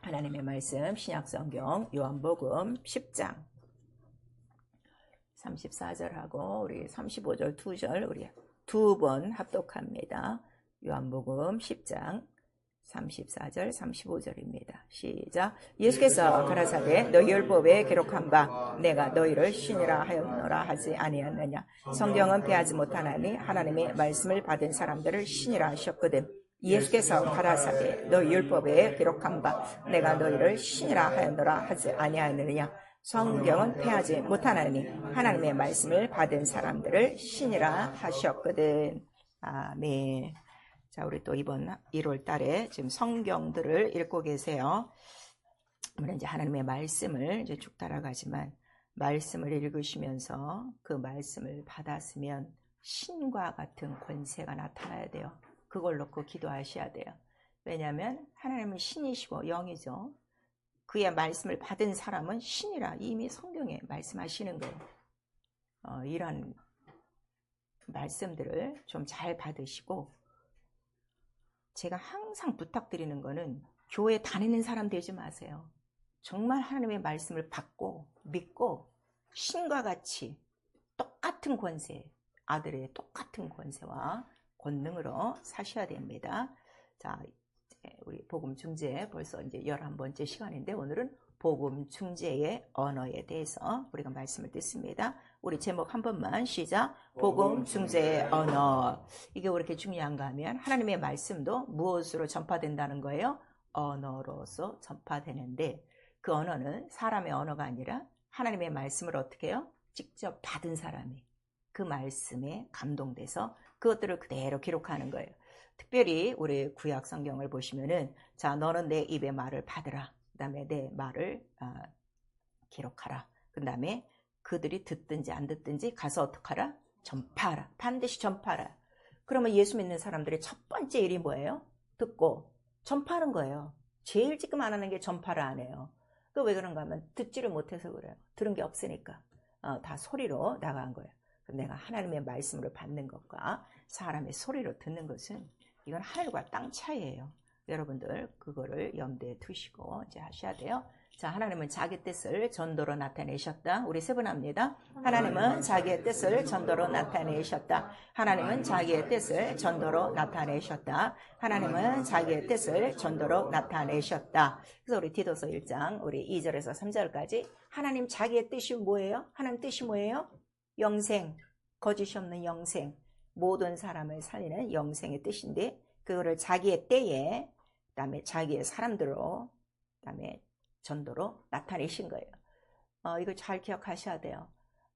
하나님의 말씀 신약성경 요한복음 10장 34절하고 우리 35절 2절 우리 두 번 합독합니다. 요한복음 10장 34절 35절입니다. 시작. 예수께서 가라사대 너희 율법에 기록한 바 내가 너희를 신이라 하였노라 하지 아니하느냐. 성경은 패하지 못하나니 하나님의 말씀을 받은 사람들을 신이라 하셨거든. 예수께서 가라사대 너희 율법에 기록한 바 내가 너희를 신이라 하였노라 하지 아니하느냐. 성경은 패하지 못하나니 하나님의 말씀을 받은 사람들을 신이라 하셨거든. 아멘. 자, 우리 또 이번 1월 달에 지금 성경들을 읽고 계세요. 우리는 이제 하나님의 말씀을 이제 쭉 따라가지만 말씀을 읽으시면서 그 말씀을 받았으면 신과 같은 권세가 나타나야 돼요. 그걸 놓고 기도하셔야 돼요. 왜냐하면 하나님은 신이시고 영이죠. 그의 말씀을 받은 사람은 신이라 이미 성경에 말씀하시는 거예요. 이런 말씀들을 좀 잘 받으시고, 제가 항상 부탁드리는 거는 교회 다니는 사람 되지 마세요. 정말 하나님의 말씀을 받고 믿고 신과 같이 똑같은 권세, 아들의 똑같은 권세와 권능으로 사셔야 됩니다. 자, 우리 복음 중재 벌써 이제 11번째 시간인데 오늘은 복음 중재의 언어에 대해서 우리가 말씀을 듣습니다. 우리 제목 한 번만 시작. 복음 중재의 언어. 이게 왜 이렇게 중요한가 하면 하나님의 말씀도 무엇으로 전파된다는 거예요? 언어로서 전파되는데, 그 언어는 사람의 언어가 아니라 하나님의 말씀을 어떻게 해요? 직접 받은 사람이 그 말씀에 감동돼서 그것들을 그대로 기록하는 거예요. 특별히 우리 구약 성경을 보시면은, 자, 너는 내 입의 말을 받으라. 그 다음에 내 말을 기록하라. 그 다음에 그들이 듣든지 안 듣든지 가서 어떡하라? 전파하라. 반드시 전파하라. 그러면 예수 믿는 사람들의 첫 번째 일이 뭐예요? 듣고 전파하는 거예요. 제일 지금 안 하는 게 전파를 안 해요. 그 왜 그런가 하면 듣지를 못해서 그래요. 들은 게 없으니까. 다 소리로 나간 거예요. 내가 하나님의 말씀으로 받는 것과 사람의 소리로 듣는 것은 이건 하늘과 땅 차이예요. 여러분들 그거를 염두에 두시고 이제 하셔야 돼요. 자, 하나님은 자기 뜻을 전도로 나타내셨다. 우리 세 번 합니다. 하나님은 자기의 뜻을 전도로 나타내셨다. 하나님은 자기의 뜻을 전도로 나타내셨다. 하나님은 자기의 뜻을 전도로 나타내셨다. 그래서 우리 디도서 1장 우리 2절에서 3절까지 하나님 자기의 뜻이 뭐예요? 하나님 뜻이 뭐예요? 영생, 거짓이 없는 영생, 모든 사람을 살리는 영생의 뜻인데, 그거를 자기의 때에, 그 다음에 자기의 사람들로, 그 다음에 전도로 나타내신 거예요. 이걸 잘 기억하셔야 돼요.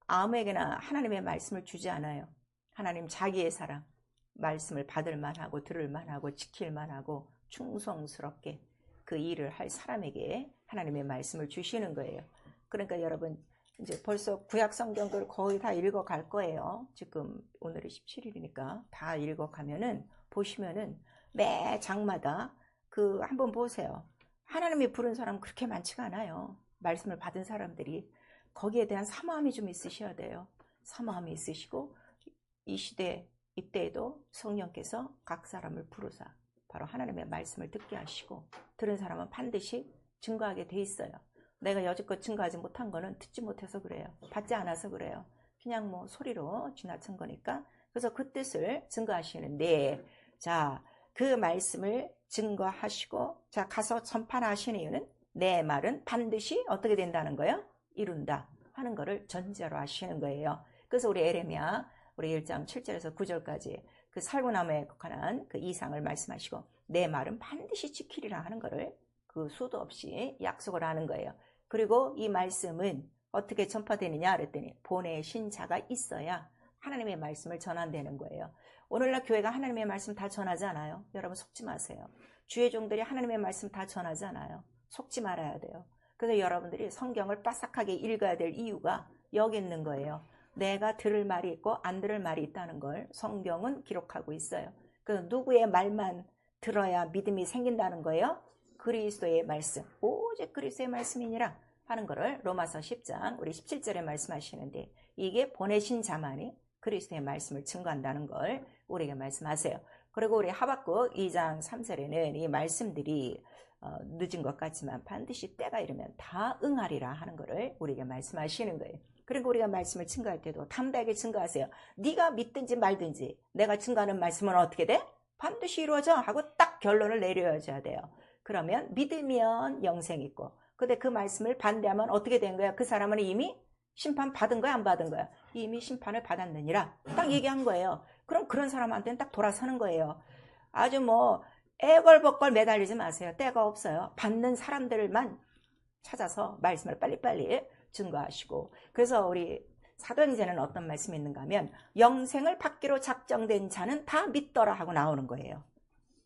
아무에게나 하나님의 말씀을 주지 않아요. 하나님 자기의 사람, 말씀을 받을 만하고 들을 만하고 지킬 만하고 충성스럽게 그 일을 할 사람에게 하나님의 말씀을 주시는 거예요. 그러니까 여러분 이제 벌써 구약 성경을 거의 다 읽어갈 거예요. 지금 오늘이 17일이니까 다 읽어가면은 보시면은 매 장마다 그 한번 보세요. 하나님이 부른 사람 그렇게 많지가 않아요. 말씀을 받은 사람들이. 거기에 대한 사모함이 좀 있으셔야 돼요. 사모함이 있으시고 이 시대 이때에도 성령께서 각 사람을 부르사 바로 하나님의 말씀을 듣게 하시고, 들은 사람은 반드시 증거하게 돼 있어요. 내가 여지껏 증거하지 못한 거는 듣지 못해서 그래요. 받지 않아서 그래요. 그냥 뭐 소리로 지나친 거니까. 그래서 그 뜻을 증거하시는데, 자, 그 말씀을 증거하시고, 자, 가서 전파하시는 이유는 내 말은 반드시 어떻게 된다는 거예요? 이룬다 하는 거를 전제로 하시는 거예요. 그래서 우리 에레미야 우리 1장 7절에서 9절까지 그 살구나무에 관한 그 이상을 말씀하시고 내 말은 반드시 지키리라 하는 거를 그 수도 없이 약속을 하는 거예요. 그리고 이 말씀은 어떻게 전파되느냐 그랬더니 보내신 자가 있어야 하나님의 말씀을 전한다는 거예요. 오늘날 교회가 하나님의 말씀 다 전하지 않아요. 여러분 속지 마세요. 주의 종들이 하나님의 말씀 다 전하지 않아요. 속지 말아야 돼요. 그래서 여러분들이 성경을 빠삭하게 읽어야 될 이유가 여기 있는 거예요. 내가 들을 말이 있고 안 들을 말이 있다는 걸 성경은 기록하고 있어요. 그래서 누구의 말만 들어야 믿음이 생긴다는 거예요? 그리스도의 말씀, 오직 그리스도의 말씀이니라 하는 거를 로마서 10장 우리 17절에 말씀하시는데, 이게 보내신 자만이 그리스도의 말씀을 증거한다는 걸 우리에게 말씀하세요. 그리고 우리 하박국 2장 3절에는 이 말씀들이 늦은 것 같지만 반드시 때가 이르면 다 응하리라 하는 것을 우리에게 말씀하시는 거예요. 그리고 우리가 말씀을 증거할 때도 담대하게 증거하세요. 네가 믿든지 말든지 내가 증거하는 말씀은 어떻게 돼? 반드시 이루어져 하고 딱 결론을 내려줘야 돼요. 그러면 믿으면 영생 있고, 근데 그 말씀을 반대하면 어떻게 된 거야? 그 사람은 이미 심판 받은 거야, 안 받은 거야? 이미 심판을 받았느니라 딱 얘기한 거예요. 그럼 그런 사람한테는 딱 돌아서는 거예요. 아주 뭐 애걸복걸 매달리지 마세요. 때가 없어요. 받는 사람들만 찾아서 말씀을 빨리빨리 증거하시고, 그래서 우리 사도행전에는 어떤 말씀이 있는가 하면 영생을 받기로 작정된 자는 다 믿더라 하고 나오는 거예요.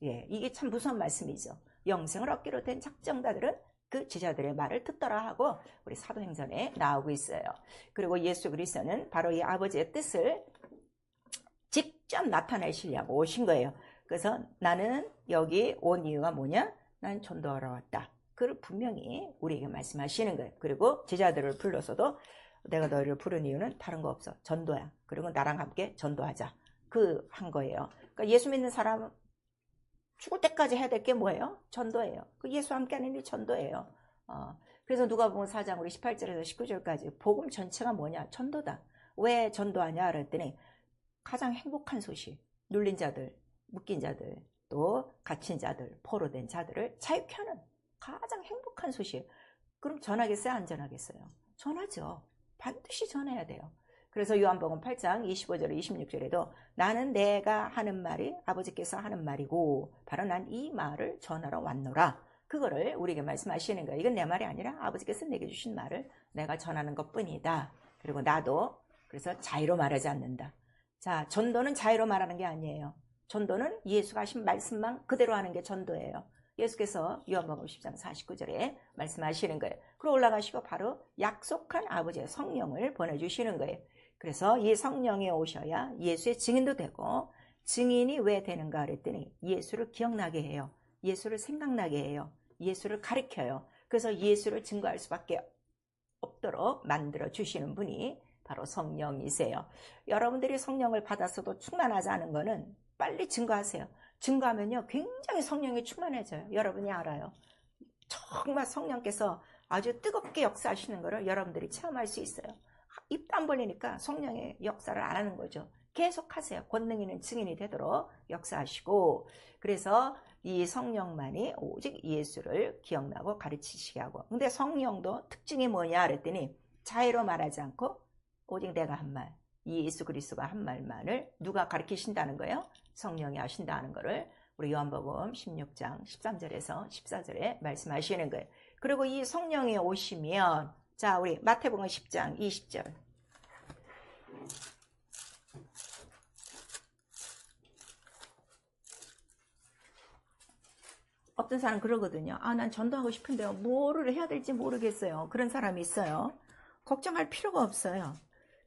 예, 이게 참 무서운 말씀이죠. 영생을 얻기로 된 작정자들은 그 제자들의 말을 듣더라 하고 우리 사도행전에 나오고 있어요. 그리고 예수 그리스도는 바로 이 아버지의 뜻을 직접 나타내시려고 오신 거예요. 그래서 나는 여기 온 이유가 뭐냐? 난 전도하러 왔다. 그걸 분명히 우리에게 말씀하시는 거예요. 그리고 제자들을 불러서도 내가 너희를 부른 이유는 다른 거 없어. 전도야. 그리고 나랑 함께 전도하자. 그 한 거예요. 그러니까 예수 믿는 사람 죽을 때까지 해야 될 게 뭐예요? 전도예요. 그 예수와 함께 하는 일이 전도예요. 그래서 누가복음 4장 우리 18절에서 19절까지 복음 전체가 뭐냐? 전도다. 왜 전도하냐? 그랬더니 가장 행복한 소식, 눌린 자들, 묶인 자들, 또 갇힌 자들, 포로된 자들을 자유케 하는 가장 행복한 소식. 그럼 전하겠어요? 안 전하겠어요? 전하죠. 반드시 전해야 돼요. 그래서 요한복음 8장 25절 26절에도 나는 내가 하는 말이 아버지께서 하는 말이고 바로 난 이 말을 전하러 왔노라. 그거를 우리에게 말씀하시는 거예요. 이건 내 말이 아니라 아버지께서 내게 주신 말을 내가 전하는 것뿐이다. 그리고 나도 그래서 자유로 말하지 않는다. 자, 전도는 자유로 말하는 게 아니에요. 전도는 예수가 하신 말씀만 그대로 하는 게 전도예요. 예수께서 요한복음 10장 49절에 말씀하시는 거예요. 그리고 올라가시고 바로 약속한 아버지의 성령을 보내주시는 거예요. 그래서 이 성령이 오셔야 예수의 증인도 되고, 증인이 왜 되는가 그랬더니 예수를 기억나게 해요. 예수를 생각나게 해요. 예수를 가르쳐요. 그래서 예수를 증거할 수밖에 없도록 만들어 주시는 분이 바로 성령이세요. 여러분들이 성령을 받았어도 충만하지 않은 거는 빨리 증거하세요. 증거하면요 굉장히 성령이 충만해져요. 여러분이 알아요. 정말 성령께서 아주 뜨겁게 역사하시는 것을 여러분들이 체험할 수 있어요. 입도 안 벌리니까 성령의 역사를 안 하는 거죠. 계속 하세요. 권능 있는 증인이 되도록 역사하시고, 그래서 이 성령만이 오직 예수를 기억나고 가르치시게 하고, 근데 성령도 특징이 뭐냐 그랬더니 자유로 말하지 않고 오직 내가 한 말, 예수 그리스도가 한 말만을 누가 가르치신다는 거예요? 성령이 하신다는 거를 우리 요한복음 16장 13절에서 14절에 말씀하시는 거예요. 그리고 이 성령이 오시면, 자, 우리 마태복음 10장 20절. 어떤 사람 그러거든요. 난 전도하고 싶은데요. 뭐를 해야 될지 모르겠어요. 그런 사람이 있어요. 걱정할 필요가 없어요.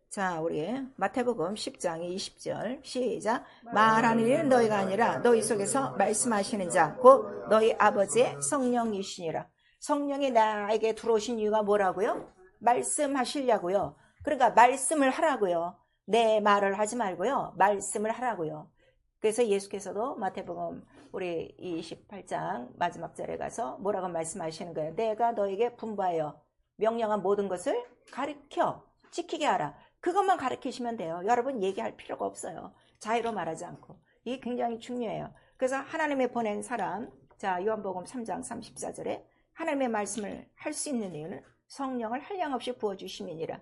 자, 우리 마태복음 10장 20절 시작. 말하는 일은 너희가 아니라 너희 속에서 말씀하시는 자 곧 너희 아버지의 성령이시니라. 성령이 나에게 들어오신 이유가 뭐라고요? 말씀하시려고요. 그러니까 말씀을 하라고요. 내 말을 하지 말고요. 말씀을 하라고요. 그래서 예수께서도 마태복음 우리 28장 마지막 절에 가서 뭐라고 말씀하시는 거예요? 내가 너에게 분부하여 명령한 모든 것을 가르쳐 지키게 하라. 그것만 가르치시면 돼요. 여러분 얘기할 필요가 없어요. 자유로 말하지 않고. 이게 굉장히 중요해요. 그래서 하나님의 보낸 사람, 자, 요한복음 3장 34절에 하나님의 말씀을 할 수 있는 이유는 성령을 한량없이 부어주심이니라.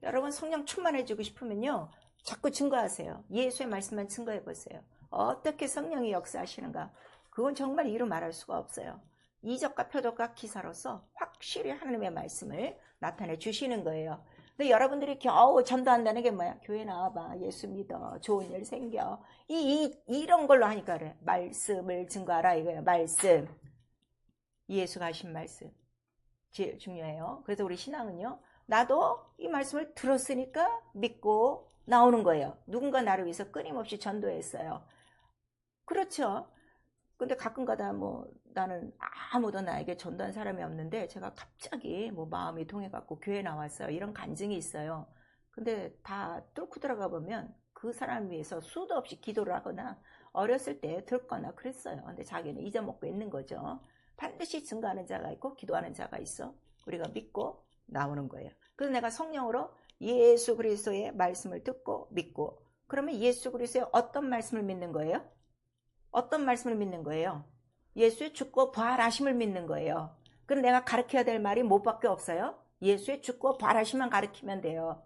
여러분 성령 충만해지고 싶으면요 자꾸 증거하세요. 예수의 말씀만 증거해보세요. 어떻게 성령이 역사하시는가, 그건 정말 이루 말할 수가 없어요. 이적과 표적과 기사로서 확실히 하나님의 말씀을 나타내 주시는 거예요. 근데 여러분들이 겨우 전도한다는 게 뭐야? 교회 나와봐, 예수 믿어, 좋은 일 생겨, 이런 걸로 하니까 그래. 말씀을 증거하라 이거예요. 말씀, 예수가 하신 말씀 제일 중요해요. 그래서 우리 신앙은요, 나도 이 말씀을 들었으니까 믿고 나오는 거예요. 누군가 나를 위해서 끊임없이 전도했어요. 그렇죠. 근데 가끔가다 나는 아무도 나에게 전도한 사람이 없는데 제가 갑자기 마음이 통해갖고 교회 나왔어요. 이런 간증이 있어요. 근데 다 뚫고 들어가 보면 그 사람 위해서 수도 없이 기도를 하거나 어렸을 때 듣거나 그랬어요. 근데 자기는 잊어먹고 있는 거죠. 반드시 증거하는 자가 있고 기도하는 자가 있어. 우리가 믿고 나오는 거예요. 그래서 내가 성령으로 예수 그리스도의 말씀을 듣고 믿고, 그러면 예수 그리스도의 어떤 말씀을 믿는 거예요? 어떤 말씀을 믿는 거예요? 예수의 죽고 부활하심을 믿는 거예요. 그럼 내가 가르쳐야 될 말이 뭐밖에 없어요? 예수의 죽고 부활하심만 가르치면 돼요.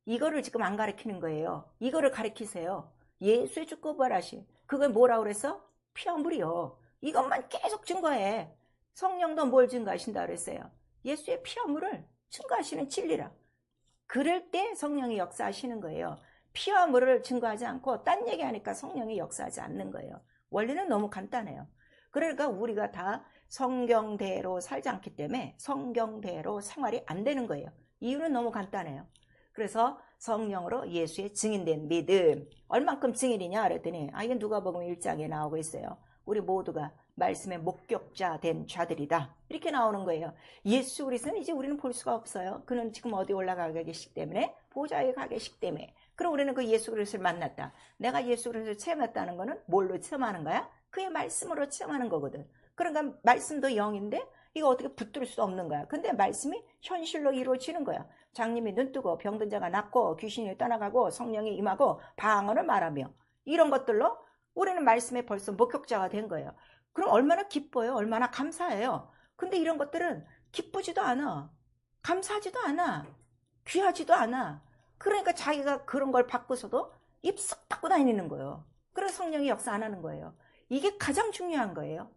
이거를 지금 안 가르치는 거예요. 이거를 가르치세요. 예수의 죽고 부활하심. 그걸 뭐라고 그랬어? 피와 물이요. 이것만 계속 증거해. 성령도 뭘 증거하신다 그랬어요? 예수의 피와 물을 증거하시는 진리라. 그럴 때 성령이 역사하시는 거예요. 피와 물을 증거하지 않고 딴 얘기하니까 성령이 역사하지 않는 거예요. 원리는 너무 간단해요. 그러니까 우리가 다 성경대로 살지 않기 때문에 성경대로 생활이 안 되는 거예요. 이유는 너무 간단해요. 그래서 성령으로 예수의 증인된 믿음. 얼만큼 증인이냐 그랬더니 이게 누가복음 1장에 나오고 있어요. 우리 모두가 말씀의 목격자 된 자들이다. 이렇게 나오는 거예요. 예수 그리스도는 이제 우리는 볼 수가 없어요. 그는 지금 어디 올라가 계시기 때문에, 보좌에 가 계시기 때문에. 그럼 우리는 그 예수 그리스도를 만났다. 내가 예수 그리스도를 체험했다는 거는 뭘로 체험하는 거야? 그의 말씀으로 체험하는 거거든. 그러니까 말씀도 영인데 이거 어떻게 붙들 수 없는 거야. 근데 말씀이 현실로 이루어지는 거야. 장님이 눈뜨고 병든 자가 낫고 귀신이 떠나가고 성령이 임하고 방언을 말하며, 이런 것들로 우리는 말씀에 벌써 목격자가 된 거예요. 그럼 얼마나 기뻐요. 얼마나 감사해요. 근데 이런 것들은 기쁘지도 않아. 감사하지도 않아. 귀하지도 않아. 그러니까 자기가 그런 걸 받고서도 입싹 받고 다니는 거예요. 그래서 성령이 역사 안 하는 거예요. 이게 가장 중요한 거예요.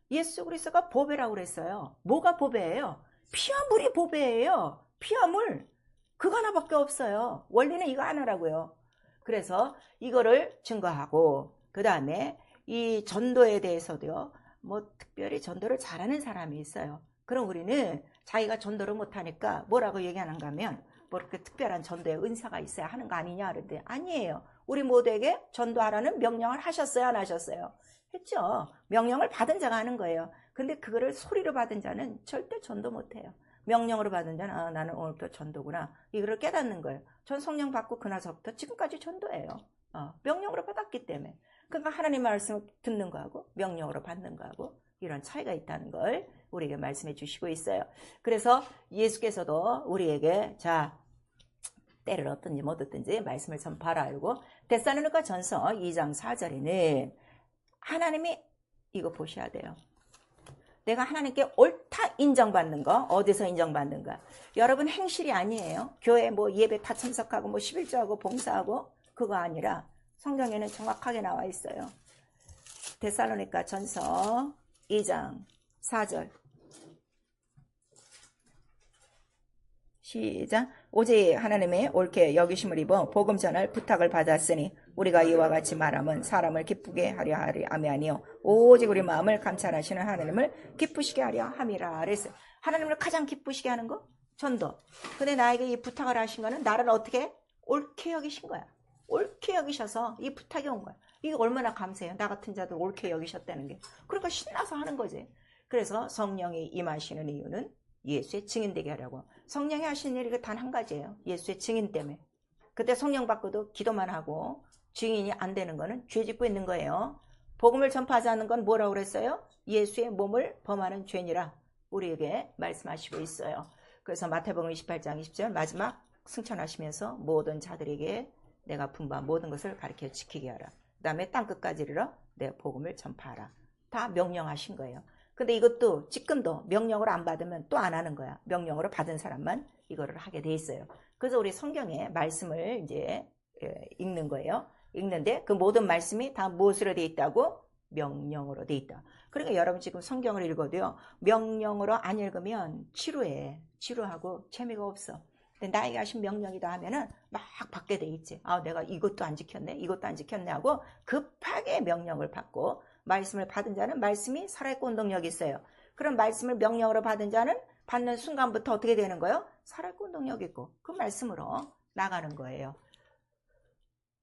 예수 그리스도가 보배라고 그랬어요. 뭐가 보배예요? 피와 물이 보배예요. 피와 물. 그거 하나밖에 없어요. 원리는 이거 하나라고요. 그래서 이거를 증거하고, 그 다음에 이 전도에 대해서도요, 뭐 특별히 전도를 잘하는 사람이 있어요. 그럼 우리는 자기가 전도를 못하니까 뭐라고 얘기하는가 하면, 뭐 이렇게 특별한 전도의 은사가 있어야 하는 거 아니냐 그런데, 아니에요. 우리 모두에게 전도하라는 명령을 하셨어요, 안 하셨어요? 했죠. 명령을 받은 자가 하는 거예요. 근데 그거를 소리로 받은 자는 절대 전도 못해요. 명령으로 받은 자는 나는 오늘부터 전도구나, 이거를 깨닫는 거예요. 전 성령 받고 그나서부터 지금까지 전도예요. 명령으로 받았기 때문에. 그러니까 하나님 말씀을 듣는 거하고 명령으로 받는 거하고 이런 차이가 있다는 걸 우리에게 말씀해 주시고 있어요. 그래서 예수께서도 우리에게 자, 때를 얻든지 못 얻든지 말씀을 전파하라 알고, 데살로니가 전서 2장 4절에는 하나님이, 이거 보셔야 돼요. 내가 하나님께 옳다 인정받는 거, 어디서 인정받는가? 여러분 행실이 아니에요. 교회 뭐 예배 다 참석하고 뭐 11조하고 봉사하고 그거 아니라 성경에는 정확하게 나와 있어요. 데살로니가 전서 2장 4절 시작. 오직 하나님의 옳게 여기심을 입어 복음 전할 부탁을 받았으니 우리가 이와 같이 말함은 사람을 기쁘게 하려 함이 아니요 오직 우리 마음을 감찰하시는 하나님을 기쁘시게 하려 함이라 그랬어요. 하나님을 가장 기쁘시게 하는 거? 전도. 근데 나에게 이 부탁을 하신 거는 나를 어떻게? 옳게 여기신 거야. 옳게 여기셔서 이 부탁이 온 거야. 이게 얼마나 감사해요. 나 같은 자들 옳게 여기셨다는 게. 그러니까 신나서 하는 거지. 그래서 성령이 임하시는 이유는 예수의 증인되게 하려고. 성령이 하시는 일이 단 한 가지예요. 예수의 증인 때문에. 그때 성령 받고도 기도만 하고 증인이 안 되는 거는 죄 짓고 있는 거예요. 복음을 전파하지 않는 건 뭐라고 그랬어요? 예수의 몸을 범하는 죄니라 우리에게 말씀하시고 있어요. 그래서 마태복음 28장 20절 마지막 승천하시면서 모든 자들에게 내가 분부한 모든 것을 가르쳐 지키게 하라. 그 다음에 땅끝까지 이르러 내 복음을 전파하라. 다 명령하신 거예요. 근데 이것도 지금도 명령을 안 받으면 또 안 하는 거야. 명령으로 받은 사람만 이거를 하게 돼 있어요. 그래서 우리 성경에 말씀을 이제 읽는 거예요. 읽는데 그 모든 말씀이 다 무엇으로 돼 있다고? 명령으로 돼 있다. 그러니까 여러분 지금 성경을 읽어도요, 명령으로 안 읽으면 지루해. 지루하고 재미가 없어. 근데 나에게 하신 명령이다 하면은 막 받게 돼 있지. 내가 이것도 안 지켰네, 이것도 안 지켰네 하고 급하게 명령을 받고, 말씀을 받은 자는 말씀이 살아있고 운동력이 있어요. 그럼 말씀을 명령으로 받은 자는 받는 순간부터 어떻게 되는 거예요? 살아있고 운동력이 있고 그 말씀으로 나가는 거예요.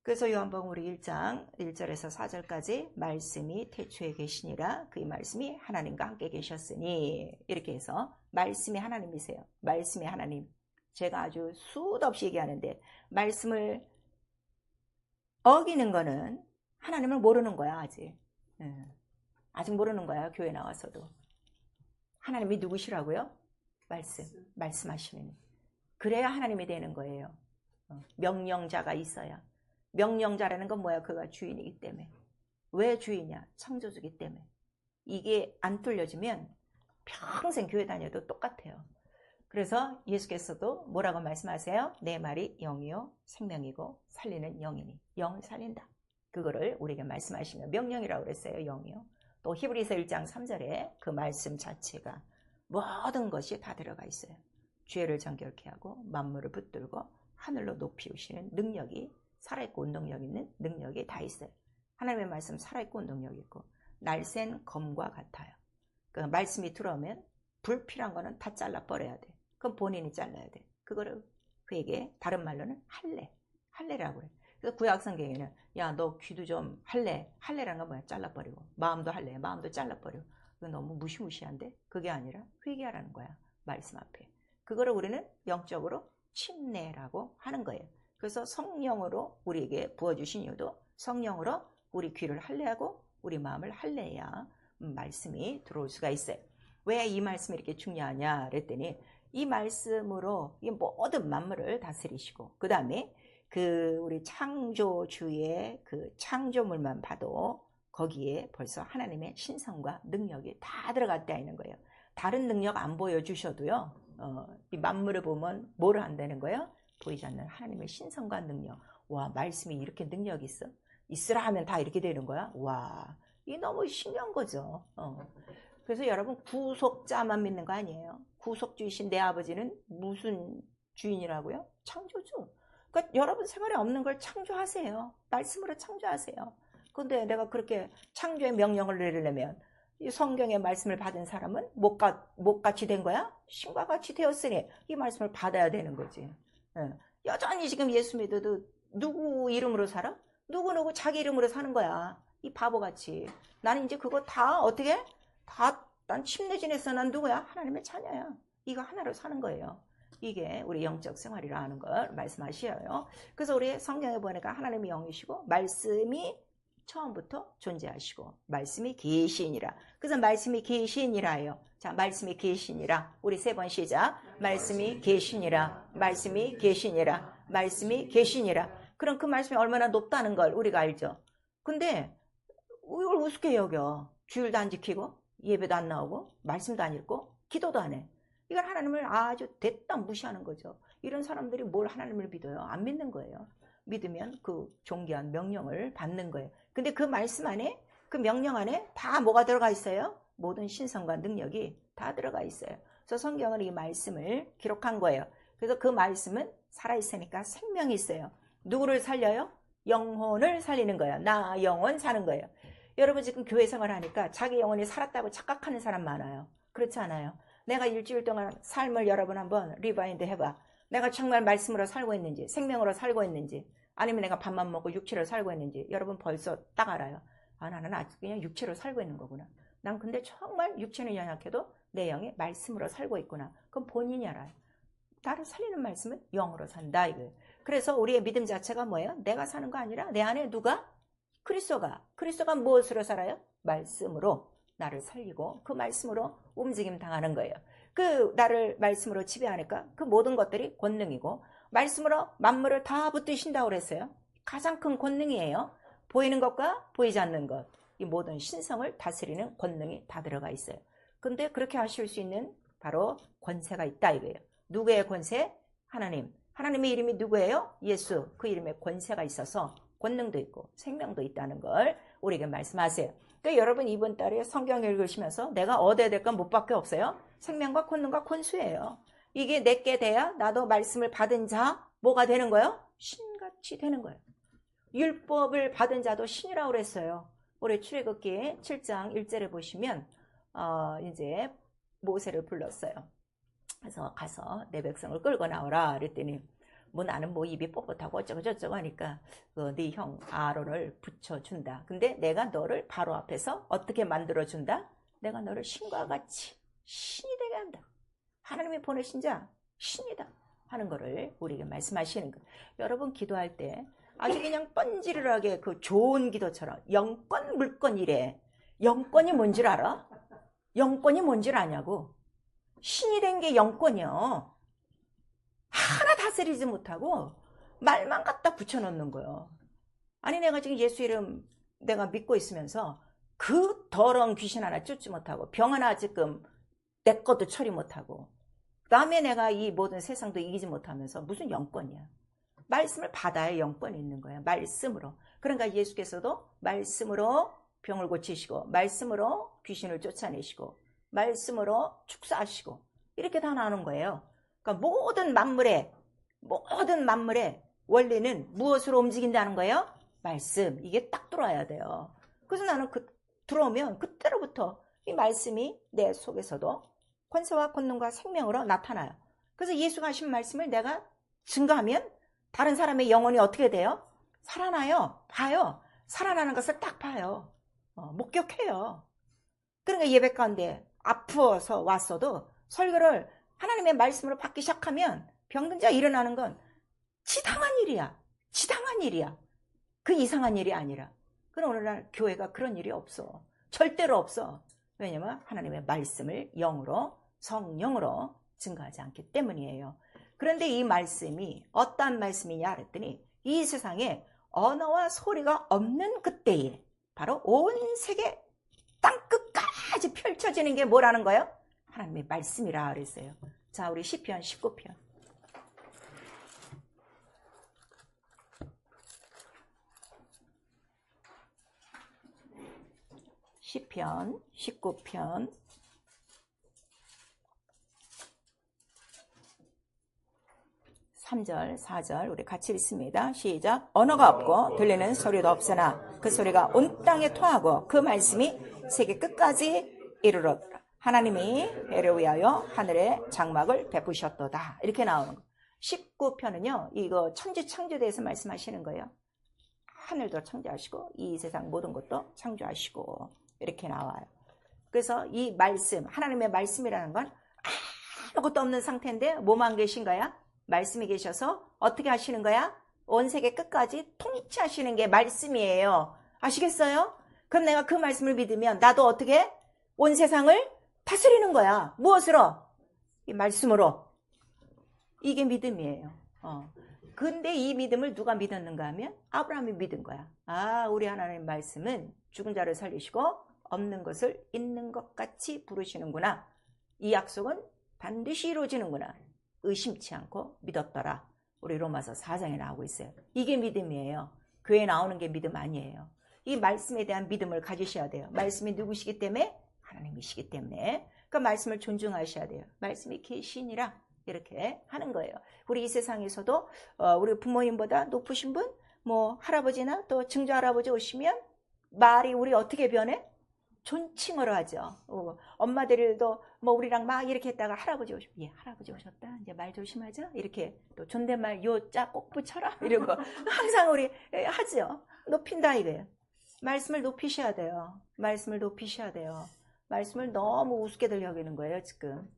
그래서 요한복음 우리 1장 1절에서 4절까지 말씀이 태초에 계시니라 그 말씀이 하나님과 함께 계셨으니, 이렇게 해서 말씀이 하나님이세요. 말씀이 하나님. 제가 아주 수도 없이 얘기하는데 말씀을 어기는 거는 하나님을 모르는 거야. 아직 모르는 거야. 교회 나와서도. 하나님이 누구시라고요? 말씀하시는. 그래야 하나님이 되는 거예요. 명령자가 있어야. 명령자라는 건 뭐야? 그가 주인이기 때문에. 왜 주인이야? 창조주기 때문에. 이게 안 뚫려지면 평생 교회 다녀도 똑같아요. 그래서 예수께서도 뭐라고 말씀하세요? 내 말이 영이요 생명이고 살리는 영이니 영을 살린다. 그거를 우리에게 말씀하시는 명령이라고 그랬어요. 영이요. 또 히브리서 1장 3절에 그 말씀 자체가 모든 것이 다 들어가 있어요. 죄를 정결케 하고 만물을 붙들고 하늘로 높이 우시는 능력이 살아있고 운동력 있는 능력이 다 있어요. 하나님의 말씀 살아있고 운동력 있고 날쌘 검과 같아요. 그 말씀이 들어오면 불필요한 거는 다 잘라버려야 돼. 그건 본인이 잘라야 돼. 그거를 그에게 다른 말로는 할례라고 그래. 그래서 구약 성경에는 야 너 귀도 좀 할례라는 건 뭐야? 잘라버리고 마음도 마음도 잘라버리고. 그건 너무 무시무시한데 그게 아니라 회개하라는 거야. 말씀 앞에. 그거를 우리는 영적으로 침례라고 하는 거예요. 그래서 성령으로 우리에게 부어주신 이유도 성령으로 우리 귀를 할례하고 우리 마음을 할례해야 말씀이 들어올 수가 있어요. 왜 이 말씀이 이렇게 중요하냐 그랬더니 이 말씀으로 이 모든 만물을 다스리시고 그 다음에 그 우리 창조주의 그 창조물만 봐도 거기에 벌써 하나님의 신성과 능력이 다 들어갔다 있는 거예요. 다른 능력 안 보여주셔도요. 이 만물을 보면 뭐를 한다는 거예요? 보이지 않는 하나님의 신성과 능력. 와 말씀이 이렇게 능력이 있어? 있으라 하면 다 이렇게 되는 거야? 와 이게 너무 신기한 거죠. 그래서 여러분 구속자만 믿는 거 아니에요. 구속주이신 내 아버지는 무슨 주인이라고요? 창조주. 그러니까 여러분 생활에 없는 걸 창조하세요. 말씀으로 창조하세요. 근데 내가 그렇게 창조의 명령을 내리려면 이 성경의 말씀을 받은 사람은 못같이 된 거야? 신과 같이 되었으니 이 말씀을 받아야 되는 거지. 여전히 지금 예수 믿어도 누구 이름으로 살아? 누구 자기 이름으로 사는 거야. 이 바보같이. 나는 이제 그거 다 어떻게? 난 침례 지냈어. 난 누구야? 하나님의 자녀야. 이거 하나로 사는 거예요. 이게 우리 영적 생활이라 하는 걸 말씀하시어요. 그래서 우리 성경에 보니까 하나님이 영이시고 말씀이 처음부터 존재하시고 말씀이 계시니라. 그래서 말씀이 계시니라예요. 자, 말씀이 계시니라. 우리 3번 시작. 말씀이 계시니라. 말씀이 계시니라. 말씀이 계시니라. 그럼 그 말씀이 얼마나 높다는 걸 우리가 알죠. 근데 이걸 우습게 여겨. 주일도 안 지키고 예배도 안 나오고 말씀도 안 읽고 기도도 안 해. 이건 하나님을 아주 대담 무시하는 거죠. 이런 사람들이 뭘 하나님을 믿어요? 안 믿는 거예요. 믿으면 그 존귀한 명령을 받는 거예요. 근데 그 말씀 안에 그 명령 안에 다 뭐가 들어가 있어요? 모든 신성과 능력이 다 들어가 있어요. 그래서 성경은 이 말씀을 기록한 거예요. 그래서 그 말씀은 살아있으니까 생명이 있어요. 누구를 살려요? 영혼을 살리는 거예요. 나 영혼 사는 거예요. 여러분 지금 교회 생활하니까 자기 영혼이 살았다고 착각하는 사람 많아요. 그렇지 않아요? 내가 일주일 동안 삶을 여러분 한번 리바인드 해봐. 내가 정말 말씀으로 살고 있는지 생명으로 살고 있는지 아니면 내가 밥만 먹고 육체로 살고 있는지 여러분 벌써 딱 알아요. 아 나는 아직 그냥 육체로 살고 있는 거구나. 난 근데 정말 육체는 연약해도 내 영이 말씀으로 살고 있구나. 그럼 본인이 알아요. 나를 살리는 말씀은 영으로 산다 이거예요. 그래서 우리의 믿음 자체가 뭐예요? 내가 사는 거 아니라 내 안에 누가? 그리스도가 무엇으로 살아요? 말씀으로 나를 살리고 그 말씀으로 움직임 당하는 거예요. 그 나를 말씀으로 지배하니까 그 모든 것들이 권능이고 말씀으로 만물을 다 붙드신다고 그랬어요. 가장 큰 권능이에요. 보이는 것과 보이지 않는 것. 이 모든 신성을 다스리는 권능이 다 들어가 있어요. 근데 그렇게 하실 수 있는 바로 권세가 있다 이거예요. 누구의 권세? 하나님. 하나님의 이름이 누구예요? 예수. 그 이름에 권세가 있어서 권능도 있고 생명도 있다는 걸 우리에게 말씀하세요. 그러니까 여러분 이번 달에 성경 읽으시면서 내가 얻어야 될 건 뭐밖에 없어요? 생명과 권능과 권수예요. 이게 내게 돼야 나도 말씀을 받은 자 뭐가 되는 거예요? 신같이 되는 거예요. 율법을 받은 자도 신이라고 그랬어요. 우리 출애굽기 7장 1절에 보시면 이제 모세를 불렀어요. 그래서 가서 내 백성을 끌고 나오라 그랬더니 뭐 나는 뭐 입이 뻣뻣하고 어쩌고 저쩌고 하니까 네 형 아론을 붙여준다. 근데 내가 너를 바로 앞에서 어떻게 만들어준다? 내가 너를 신과 같이 신이 되게 한다. 하나님이 보내신 자 신이다 하는 거를 우리에게 말씀하시는 거예요. 여러분 기도할 때 아주 그냥 뻔지르르하게 그 좋은 기도처럼 영권 물권 이래. 영권이 뭔지 알아? 영권이 뭔지 아냐고. 신이 된 게 영권이요. 하나 다스리지 못하고 말만 갖다 붙여놓는 거예요. 아니 내가 지금 예수 이름 내가 믿고 있으면서 그 더러운 귀신 하나 쫓지 못하고 병 하나 지금 내 것도 처리 못하고 그 다음에 내가 이 모든 세상도 이기지 못하면서 무슨 영권이야. 말씀을 받아야 영권이 있는 거예요. 말씀으로. 그러니까 예수께서도 말씀으로 병을 고치시고 말씀으로 귀신을 쫓아내시고 말씀으로 축사하시고 이렇게 다 나오는 거예요. 그러니까 모든 만물의 원리는 무엇으로 움직인다는 거예요? 말씀. 이게 딱 들어와야 돼요. 그래서 나는 들어오면 그때로부터 이 말씀이 내 속에서도 권세와 권능과 생명으로 나타나요. 그래서 예수가 하신 말씀을 내가 증거하면 다른 사람의 영혼이 어떻게 돼요? 살아나요. 봐요. 살아나는 것을 딱 봐요. 목격해요. 그러니까 예배 가운데 아프어서 왔어도 설교를 하나님의 말씀으로 받기 시작하면 병든 자 일어나는 건 지당한 일이야. 지당한 일이야. 그 이상한 일이 아니라. 그럼 오늘날 교회가 그런 일이 없어. 절대로 없어. 왜냐면 하나님의 말씀을 영으로 성령으로 증거하지 않기 때문이에요. 그런데 이 말씀이 어떤 말씀이냐 그랬더니 이 세상에 언어와 소리가 없는 그때에 바로 온 세계 땅끝까지 펼쳐지는 게 뭐라는 거예요? 하나님의 말씀이라 그랬어요. 자, 우리 시편 19편. 시편 19편 3절 4절 우리 같이 읽습니다. 시작. 언어가 없고 들리는 소리도 없으나 그 소리가 온 땅에 통하고 그 말씀이 세계 끝까지 이르렀다. 하나님이 배를 위하여 하늘에 장막을 베푸셨도다. 이렇게 나오는 거. 19편은요. 이거 천지 창조에 대해서 말씀하시는 거예요. 하늘도 창조하시고 이 세상 모든 것도 창조하시고 이렇게 나와요. 그래서 이 말씀, 하나님의 말씀이라는 건 아무것도 없는 상태인데 뭐만 계신 거야? 말씀이 계셔서 어떻게 하시는 거야? 온 세계 끝까지 통치하시는 게 말씀이에요. 아시겠어요? 그럼 내가 그 말씀을 믿으면 나도 어떻게? 온 세상을 다스리는 거야. 무엇으로? 이 말씀으로. 이게 믿음이에요. 근데 이 믿음을 누가 믿었는가 하면 아브라함이 믿은 거야. 아, 우리 하나님의 말씀은 죽은 자를 살리시고 없는 것을 있는 것 같이 부르시는구나. 이 약속은 반드시 이루어지는구나. 의심치 않고 믿었더라. 우리 로마서 4장에 나오고 있어요. 이게 믿음이에요. 교회에 나오는 게 믿음 아니에요. 이 말씀에 대한 믿음을 가지셔야 돼요. 말씀이 누구시기 때문에? 하나님이시기 때문에. 그러니까 말씀을 존중하셔야 돼요. 말씀이 계시니라 이렇게 하는 거예요. 우리 이 세상에서도 우리 부모님보다 높으신 분, 뭐 할아버지나 또 증조 할아버지 오시면 말이 우리 어떻게 변해? 존칭으로 하죠. 엄마들도 뭐 우리랑 막 이렇게 했다가 할아버지 오시면 예, 할아버지 오셨다. 이제 말 조심하자. 이렇게 또 존댓말 요자 꼭 붙여라. 이런 거 항상 우리 하죠. 높인다 이거예요. 말씀을 높이셔야 돼요. 말씀을 높이셔야 돼요. 말씀을 너무 우습게들 여기는 거예요, 지금.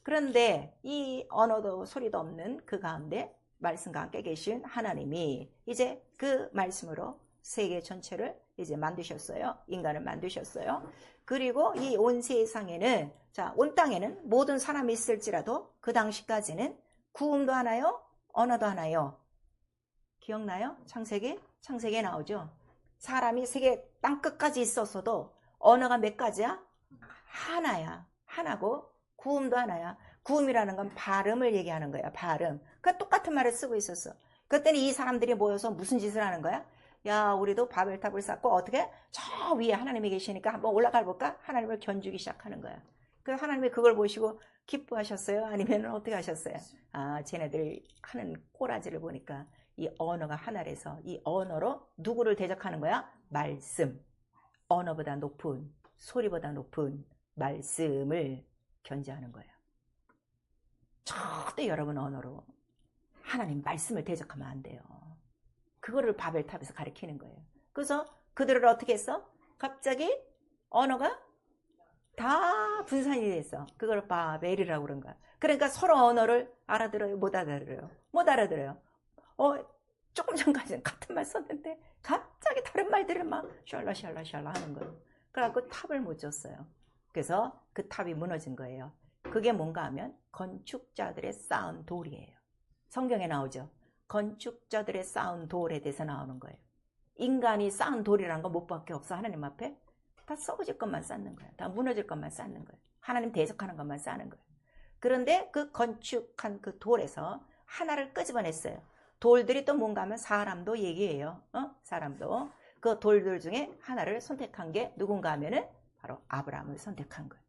그런데 이 언어도 소리도 없는 그 가운데 말씀과 함께 계신 하나님이 이제 그 말씀으로 세계 전체를 이제 만드셨어요. 인간을 만드셨어요. 그리고 이 온 세상에는, 자, 온 땅에는 모든 사람이 있을지라도 그 당시까지는 구음도 하나요? 언어도 하나요? 기억나요? 창세기에 나오죠. 사람이 세계 땅끝까지 있었어도 언어가 몇 가지야? 하나야. 하나고 구음도 하나야. 구음이라는 건 발음을 얘기하는 거야. 발음. 그러니까 똑같은 말을 쓰고 있었어. 그랬더니 이 사람들이 모여서 무슨 짓을 하는 거야? 야, 우리도 바벨탑을 쌓고 어떻게? 저 위에 하나님이 계시니까 한번 올라가 볼까? 하나님을 견주기 시작하는 거야. 그래서 하나님이 그걸 보시고 기뻐하셨어요? 아니면 어떻게 하셨어요? 아, 쟤네들 하는 꼬라지를 보니까 이 언어가 하나라서 이 언어로 누구를 대적하는 거야? 말씀. 언어보다 높은, 소리보다 높은 말씀을 견제하는 거예요. 절대 여러분 언어로 하나님 말씀을 대적하면 안 돼요. 그거를 바벨탑에서 가르치는 거예요. 그래서 그들을 어떻게 했어? 갑자기 언어가 다 분산이 됐어. 그걸 바벨이라고 그런 거야. 그러니까 서로 언어를 알아들어요? 못 알아들어요? 못 알아들어요. 조금 전까지는 같은 말 썼는데 갑자기 다른 말들을 막 샬라샬라 하는 거예요. 그래갖고 탑을 못 줬어요. 그래서 그 탑이 무너진 거예요. 그게 뭔가 하면 건축자들의 쌓은 돌이에요. 성경에 나오죠. 건축자들의 쌓은 돌에 대해서 나오는 거예요. 인간이 쌓은 돌이라는 건 못 밖에 없어. 하나님 앞에 다 썩어질 것만 쌓는 거예요. 다 무너질 것만 쌓는 거예요. 하나님 대적하는 것만 쌓는 거예요. 그런데 그 건축한 그 돌에서 하나를 끄집어냈어요. 돌들이 또 뭔가 하면 사람도 얘기해요. 사람도. 그 돌들 중에 하나를 선택한 게 누군가 하면은 바로 아브라함을 선택한 거예요.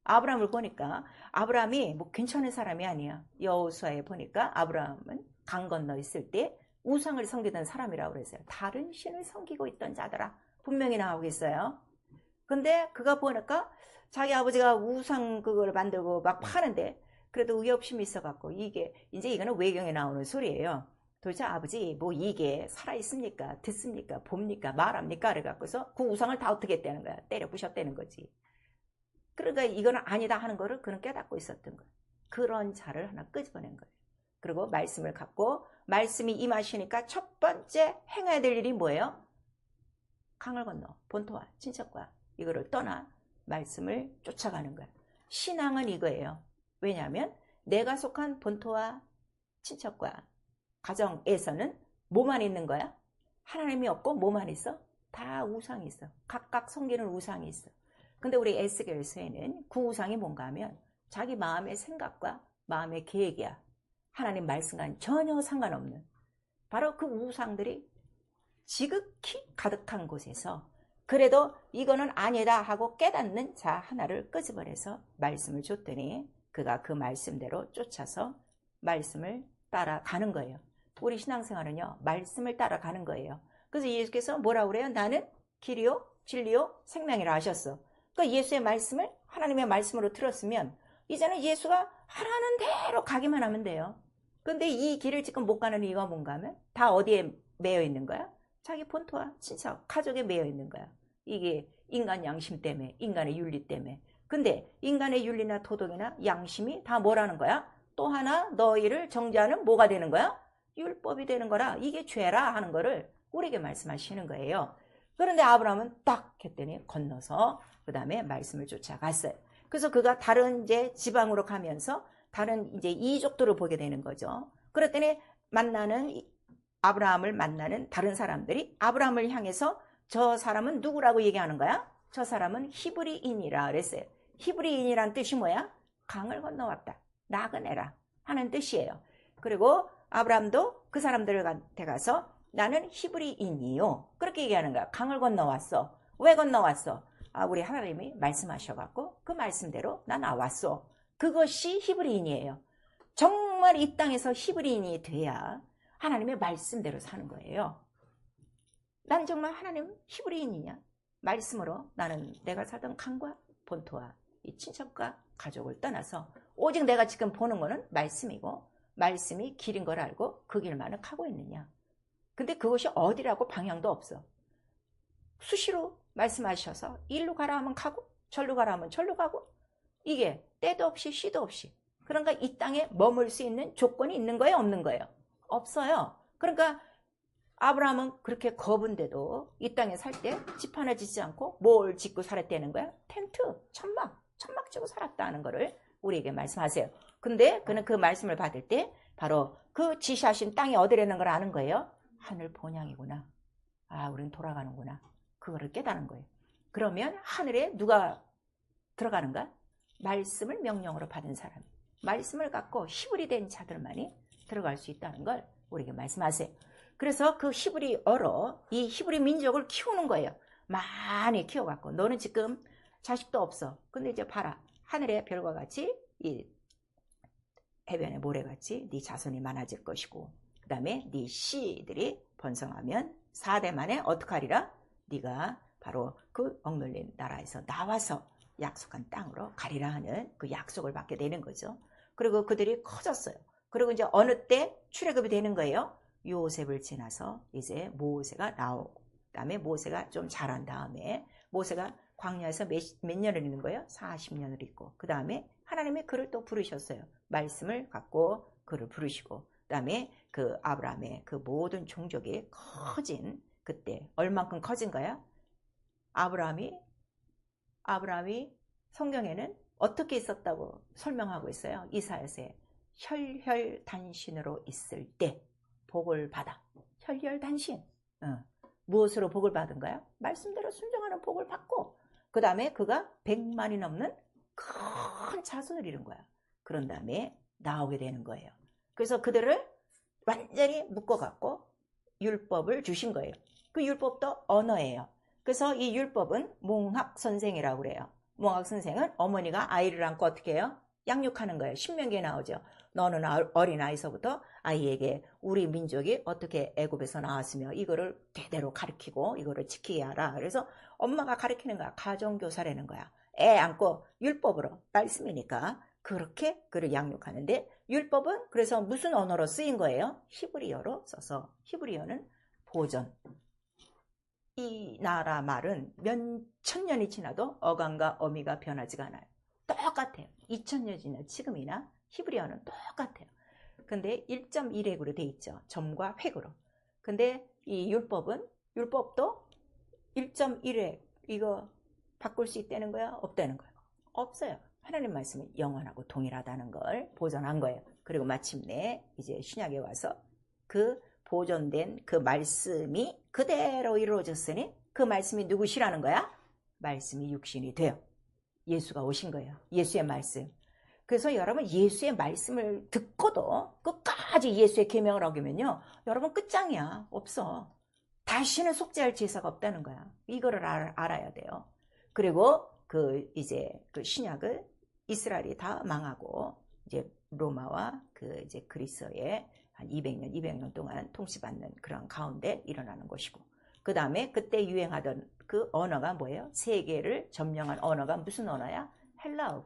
아브라함을 보니까 아브라함이 뭐 괜찮은 사람이 아니야. 여호수아에 보니까 아브라함은 강 건너 있을 때 우상을 섬기던 사람이라고 그랬어요. 다른 신을 섬기고 있던 자더라. 분명히 나오고 있어요. 근데 그가 보니까 자기 아버지가 우상 그걸 만들고 막 파는데 그래도 의협심이 있어갖고 이거는 외경에 나오는 소리예요. 도대체 아버지 뭐 이게 살아있습니까? 듣습니까? 봅니까? 말합니까? 그래갖고서 그 우상을 다 어떻게 했다는 거야. 때려 부셨다는 거지. 그러니까 이거는 아니다 하는 거를 그는 깨닫고 있었던 거예요. 그런 자를 하나 끄집어낸 거예요. 그리고 말씀을 갖고 말씀이 임하시니까 첫 번째 행해야 될 일이 뭐예요? 강을 건너 본토와 친척과 이거를 떠나 말씀을 쫓아가는 거예요. 신앙은 이거예요. 왜냐하면 내가 속한 본토와 친척과 가정에서는 뭐만 있는 거야? 하나님이 없고 뭐만 있어? 다 우상이 있어. 각각 섬기는 우상이 있어. 근데 우리 에스겔서에는 그 우상이 뭔가 하면 자기 마음의 생각과 마음의 계획이야. 하나님 말씀과는 전혀 상관없는 바로 그 우상들이 지극히 가득한 곳에서 그래도 이거는 아니다 하고 깨닫는 자 하나를 끄집어내서 말씀을 줬더니 그가 그 말씀대로 쫓아서 말씀을 따라가는 거예요. 우리 신앙생활은요, 말씀을 따라가는 거예요. 그래서 예수께서 뭐라고 그래요? 나는 길이요, 진리요, 생명이라 하셨어. 그러니까 예수의 말씀을 하나님의 말씀으로 들었으면 이제는 예수가 하라는 대로 가기만 하면 돼요. 근데 이 길을 지금 못 가는 이유가 뭔가 하면 다 어디에 매여 있는 거야? 자기 본토와 친척, 가족에 매여 있는 거야. 이게 인간 양심 때문에, 인간의 윤리 때문에. 근데 인간의 윤리나 도덕이나 양심이 다 뭐라는 거야? 또 하나 너희를 정죄하는 뭐가 되는 거야? 율법이 되는 거라. 이게 죄라 하는 거를 우리에게 말씀하시는 거예요. 그런데 아브라함은 딱 했더니 건너서 그 다음에 말씀을 쫓아갔어요. 그래서 그가 다른 이제 지방으로 가면서 다른 이제 이족들을 보게 되는 거죠. 그랬더니 아브라함을 만나는 다른 사람들이 아브라함을 향해서 저 사람은 누구라고 얘기하는 거야? 저 사람은 히브리인이라 그랬어요. 히브리인이란 뜻이 뭐야? 강을 건너왔다. 나그네라 하는 뜻이에요. 그리고 아브라함도 그 사람들한테 가서 나는 히브리인이요. 그렇게 얘기하는 거야. 강을 건너왔어. 왜 건너왔어? 우리 하나님이 말씀하셔갖고 그 말씀대로 나 나왔어. 그것이 히브리인이에요. 정말 이 땅에서 히브리인이 돼야 하나님의 말씀대로 사는 거예요. 난 정말 하나님 히브리인이냐? 말씀으로 나는 내가 살던 강과 본토와 이 친척과 가족을 떠나서 오직 내가 지금 보는 거는 말씀이고 말씀이 길인 걸 알고 그 길만을 가고 있느냐? 근데 그것이 어디라고 방향도 없어. 수시로 말씀하셔서 일로 가라 하면 가고 절로 가라 하면 절로 가고 이게 때도 없이 시도 없이 그러니까 이 땅에 머물 수 있는 조건이 있는 거예요? 없는 거예요? 없어요. 그러니까 아브라함은 그렇게 겁은데도 이 땅에 살 때 집 하나 짓지 않고 뭘 짓고 살았다는 거야? 텐트, 천막 치고 살았다는 거를 우리에게 말씀하세요. 근데 그는 그 말씀을 받을 때 바로 그 지시하신 땅이 어디라는 걸 아는 거예요. 하늘 본향이구나. 우린 돌아가는구나. 그거를 깨닫는 거예요. 그러면 하늘에 누가 들어가는가? 말씀을 명령으로 받은 사람, 말씀을 갖고 히브리 된 자들만이 들어갈 수 있다는 걸 우리에게 말씀하세요. 그래서 그 히브리어로 이 히브리 민족을 키우는 거예요. 많이 키워갖고 너는 지금 자식도 없어. 근데 이제 봐라. 하늘의 별과 같이 이 해변의 모래같이 네 자손이 많아질 것이고 그 다음에 네 씨들이 번성하면 4대 만에 어떻게 하리라? 네가 바로 그 억눌린 나라에서 나와서 약속한 땅으로 가리라 하는 그 약속을 받게 되는 거죠. 그리고 그들이 커졌어요. 그리고 이제 어느 때 출애굽이 되는 거예요. 요셉을 지나서 이제 모세가 나오고 그 다음에 모세가 좀 자란 다음에 모세가 광야에서 몇 년을 있는 거예요? 40년을 있고 그 다음에 하나님이 그를 또 부르셨어요. 말씀을 갖고 그를 부르시고 그 다음에 그 아브라함의 그 모든 종족이 커진 그때 얼만큼 커진 거야? 아브라함이 성경에는 어떻게 있었다고 설명하고 있어요. 이사야서에 혈혈단신으로 있을 때 복을 받아. 혈혈단신. 무엇으로 복을 받은가요? 말씀대로 순종하는 복을 받고 그 다음에 그가 100만이 넘는 큰 자손을 이룬 거야. 그런 다음에 나오게 되는 거예요. 그래서 그들을 완전히 묶어갖고 율법을 주신 거예요. 그 율법도 언어예요. 그래서 이 율법은 몽학선생이라고 그래요. 몽학선생은 어머니가 아이를 안고 어떻게 해요? 양육하는 거예요. 신명기에 나오죠. 너는 어린아이서부터 아이에게 우리 민족이 어떻게 애굽에서 나왔으며 이거를 대대로 가르치고 이거를 지키게 하라. 그래서 엄마가 가르치는 거야. 가정교사라는 거야. 애 안고 율법으로 말씀이니까 그렇게 그를 양육하는데 율법은 그래서 무슨 언어로 쓰인 거예요? 히브리어로 써서 히브리어는 보존. 이 나라 말은 몇 천 년이 지나도 어감과 어미가 변하지가 않아요. 똑같아요. 2000년 지나 지금이나 히브리어는 똑같아요. 근데 1.1획으로 돼 있죠. 점과 획으로. 근데 이 율법도 1.1획 이거 바꿀 수 있다는 거야? 없다는 거야? 없어요. 하나님 말씀은 영원하고 동일하다는 걸 보존한 거예요. 그리고 마침내 이제 신약에 와서 그 보존된 그 말씀이 그대로 이루어졌으니 그 말씀이 누구시라는 거야? 말씀이 육신이 돼요. 예수가 오신 거예요. 예수의 말씀. 그래서 여러분 예수의 말씀을 듣고도 끝까지 예수의 계명을 어기면요. 여러분 끝장이야. 없어. 다시는 속죄할 제사가 없다는 거야. 이거를 알아야 돼요. 그리고 이제 그 신약을 이스라엘이 다 망하고 이제 로마와 이제 그리스의 한 200년 동안 통치받는 그런 가운데 일어나는 것이고 그 다음에 그때 유행하던 그 언어가 뭐예요? 세계를 점령한 언어가 무슨 언어야? 헬라어,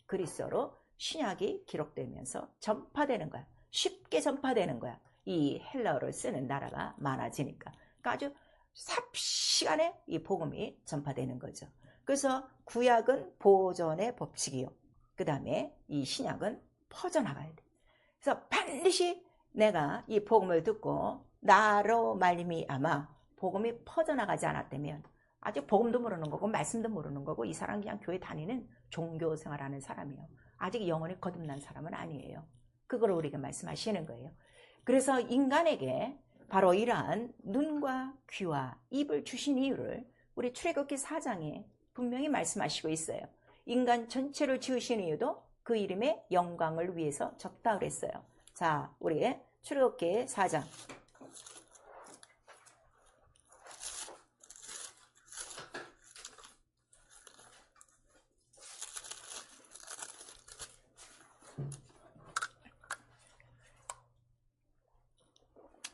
그리스어로 신약이 기록되면서 전파되는 거야. 쉽게 전파되는 거야. 이 헬라어를 쓰는 나라가 많아지니까. 그러니까 아주 삽시간에 이 복음이 전파되는 거죠. 그래서 구약은 보존의 법칙이요. 그 다음에 이 신약은 퍼져나가야 돼. 그래서 반드시 내가 이 복음을 듣고 나로 말미암아 복음이 퍼져나가지 않았다면 아직 복음도 모르는 거고 말씀도 모르는 거고 이 사람 그냥 교회 다니는 종교생활하는 사람이에요. 아직 영혼이 거듭난 사람은 아니에요. 그걸 우리에게 말씀하시는 거예요. 그래서 인간에게 바로 이러한 눈과 귀와 입을 주신 이유를 우리 출애굽기 4장에 분명히 말씀하시고 있어요. 인간 전체를 지으신 이유도 그 이름의 영광을 위해서 적다 그랬어요. 자, 우리 출애굽기 4장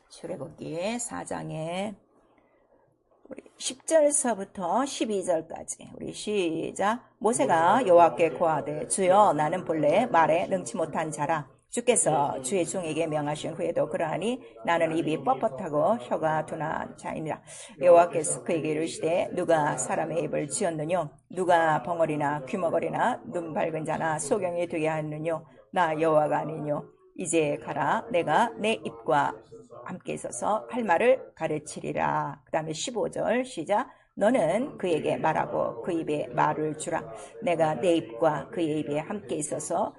출애굽기 4장에 우리 10절서부터 12절까지 우리 시작. 모세가 여호와께 고하되 주여 나는 본래 말에 능치 못한 자라 주께서 주의 종에게 명하신 후에도 그러하니 나는 입이 뻣뻣하고 혀가 둔한 자이니라. 여호와께서 그에게 이르시되 누가 사람의 입을 지었느뇨 누가 벙어리나 귀머거리나 눈 밝은 자나 소경이 되게 하느뇨 나 여호와가 아니뇨. 이제 가라 내가 내 입과 함께 있어서 할 말을 가르치리라. 그 다음에 15절 시작. 너는 그에게 말하고 그 입에 말을 주라. 내가 내 입과 그의 입에 함께 있어서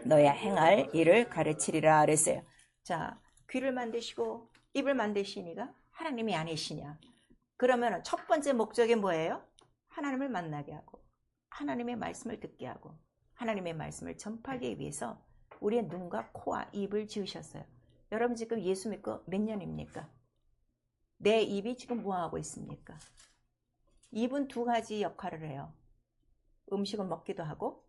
너야 행할 일을 가르치리라 그랬어요. 자, 귀를 만드시고 입을 만드시니가 하나님이 아니시냐. 그러면 첫 번째 목적이 뭐예요? 하나님을 만나게 하고 하나님의 말씀을 듣게 하고 하나님의 말씀을 전파하기 위해서 우리의 눈과 코와 입을 지으셨어요. 여러분 지금 예수 믿고 몇 년입니까? 내 입이 지금 뭐하고 있습니까? 입은 두 가지 역할을 해요. 음식을 먹기도 하고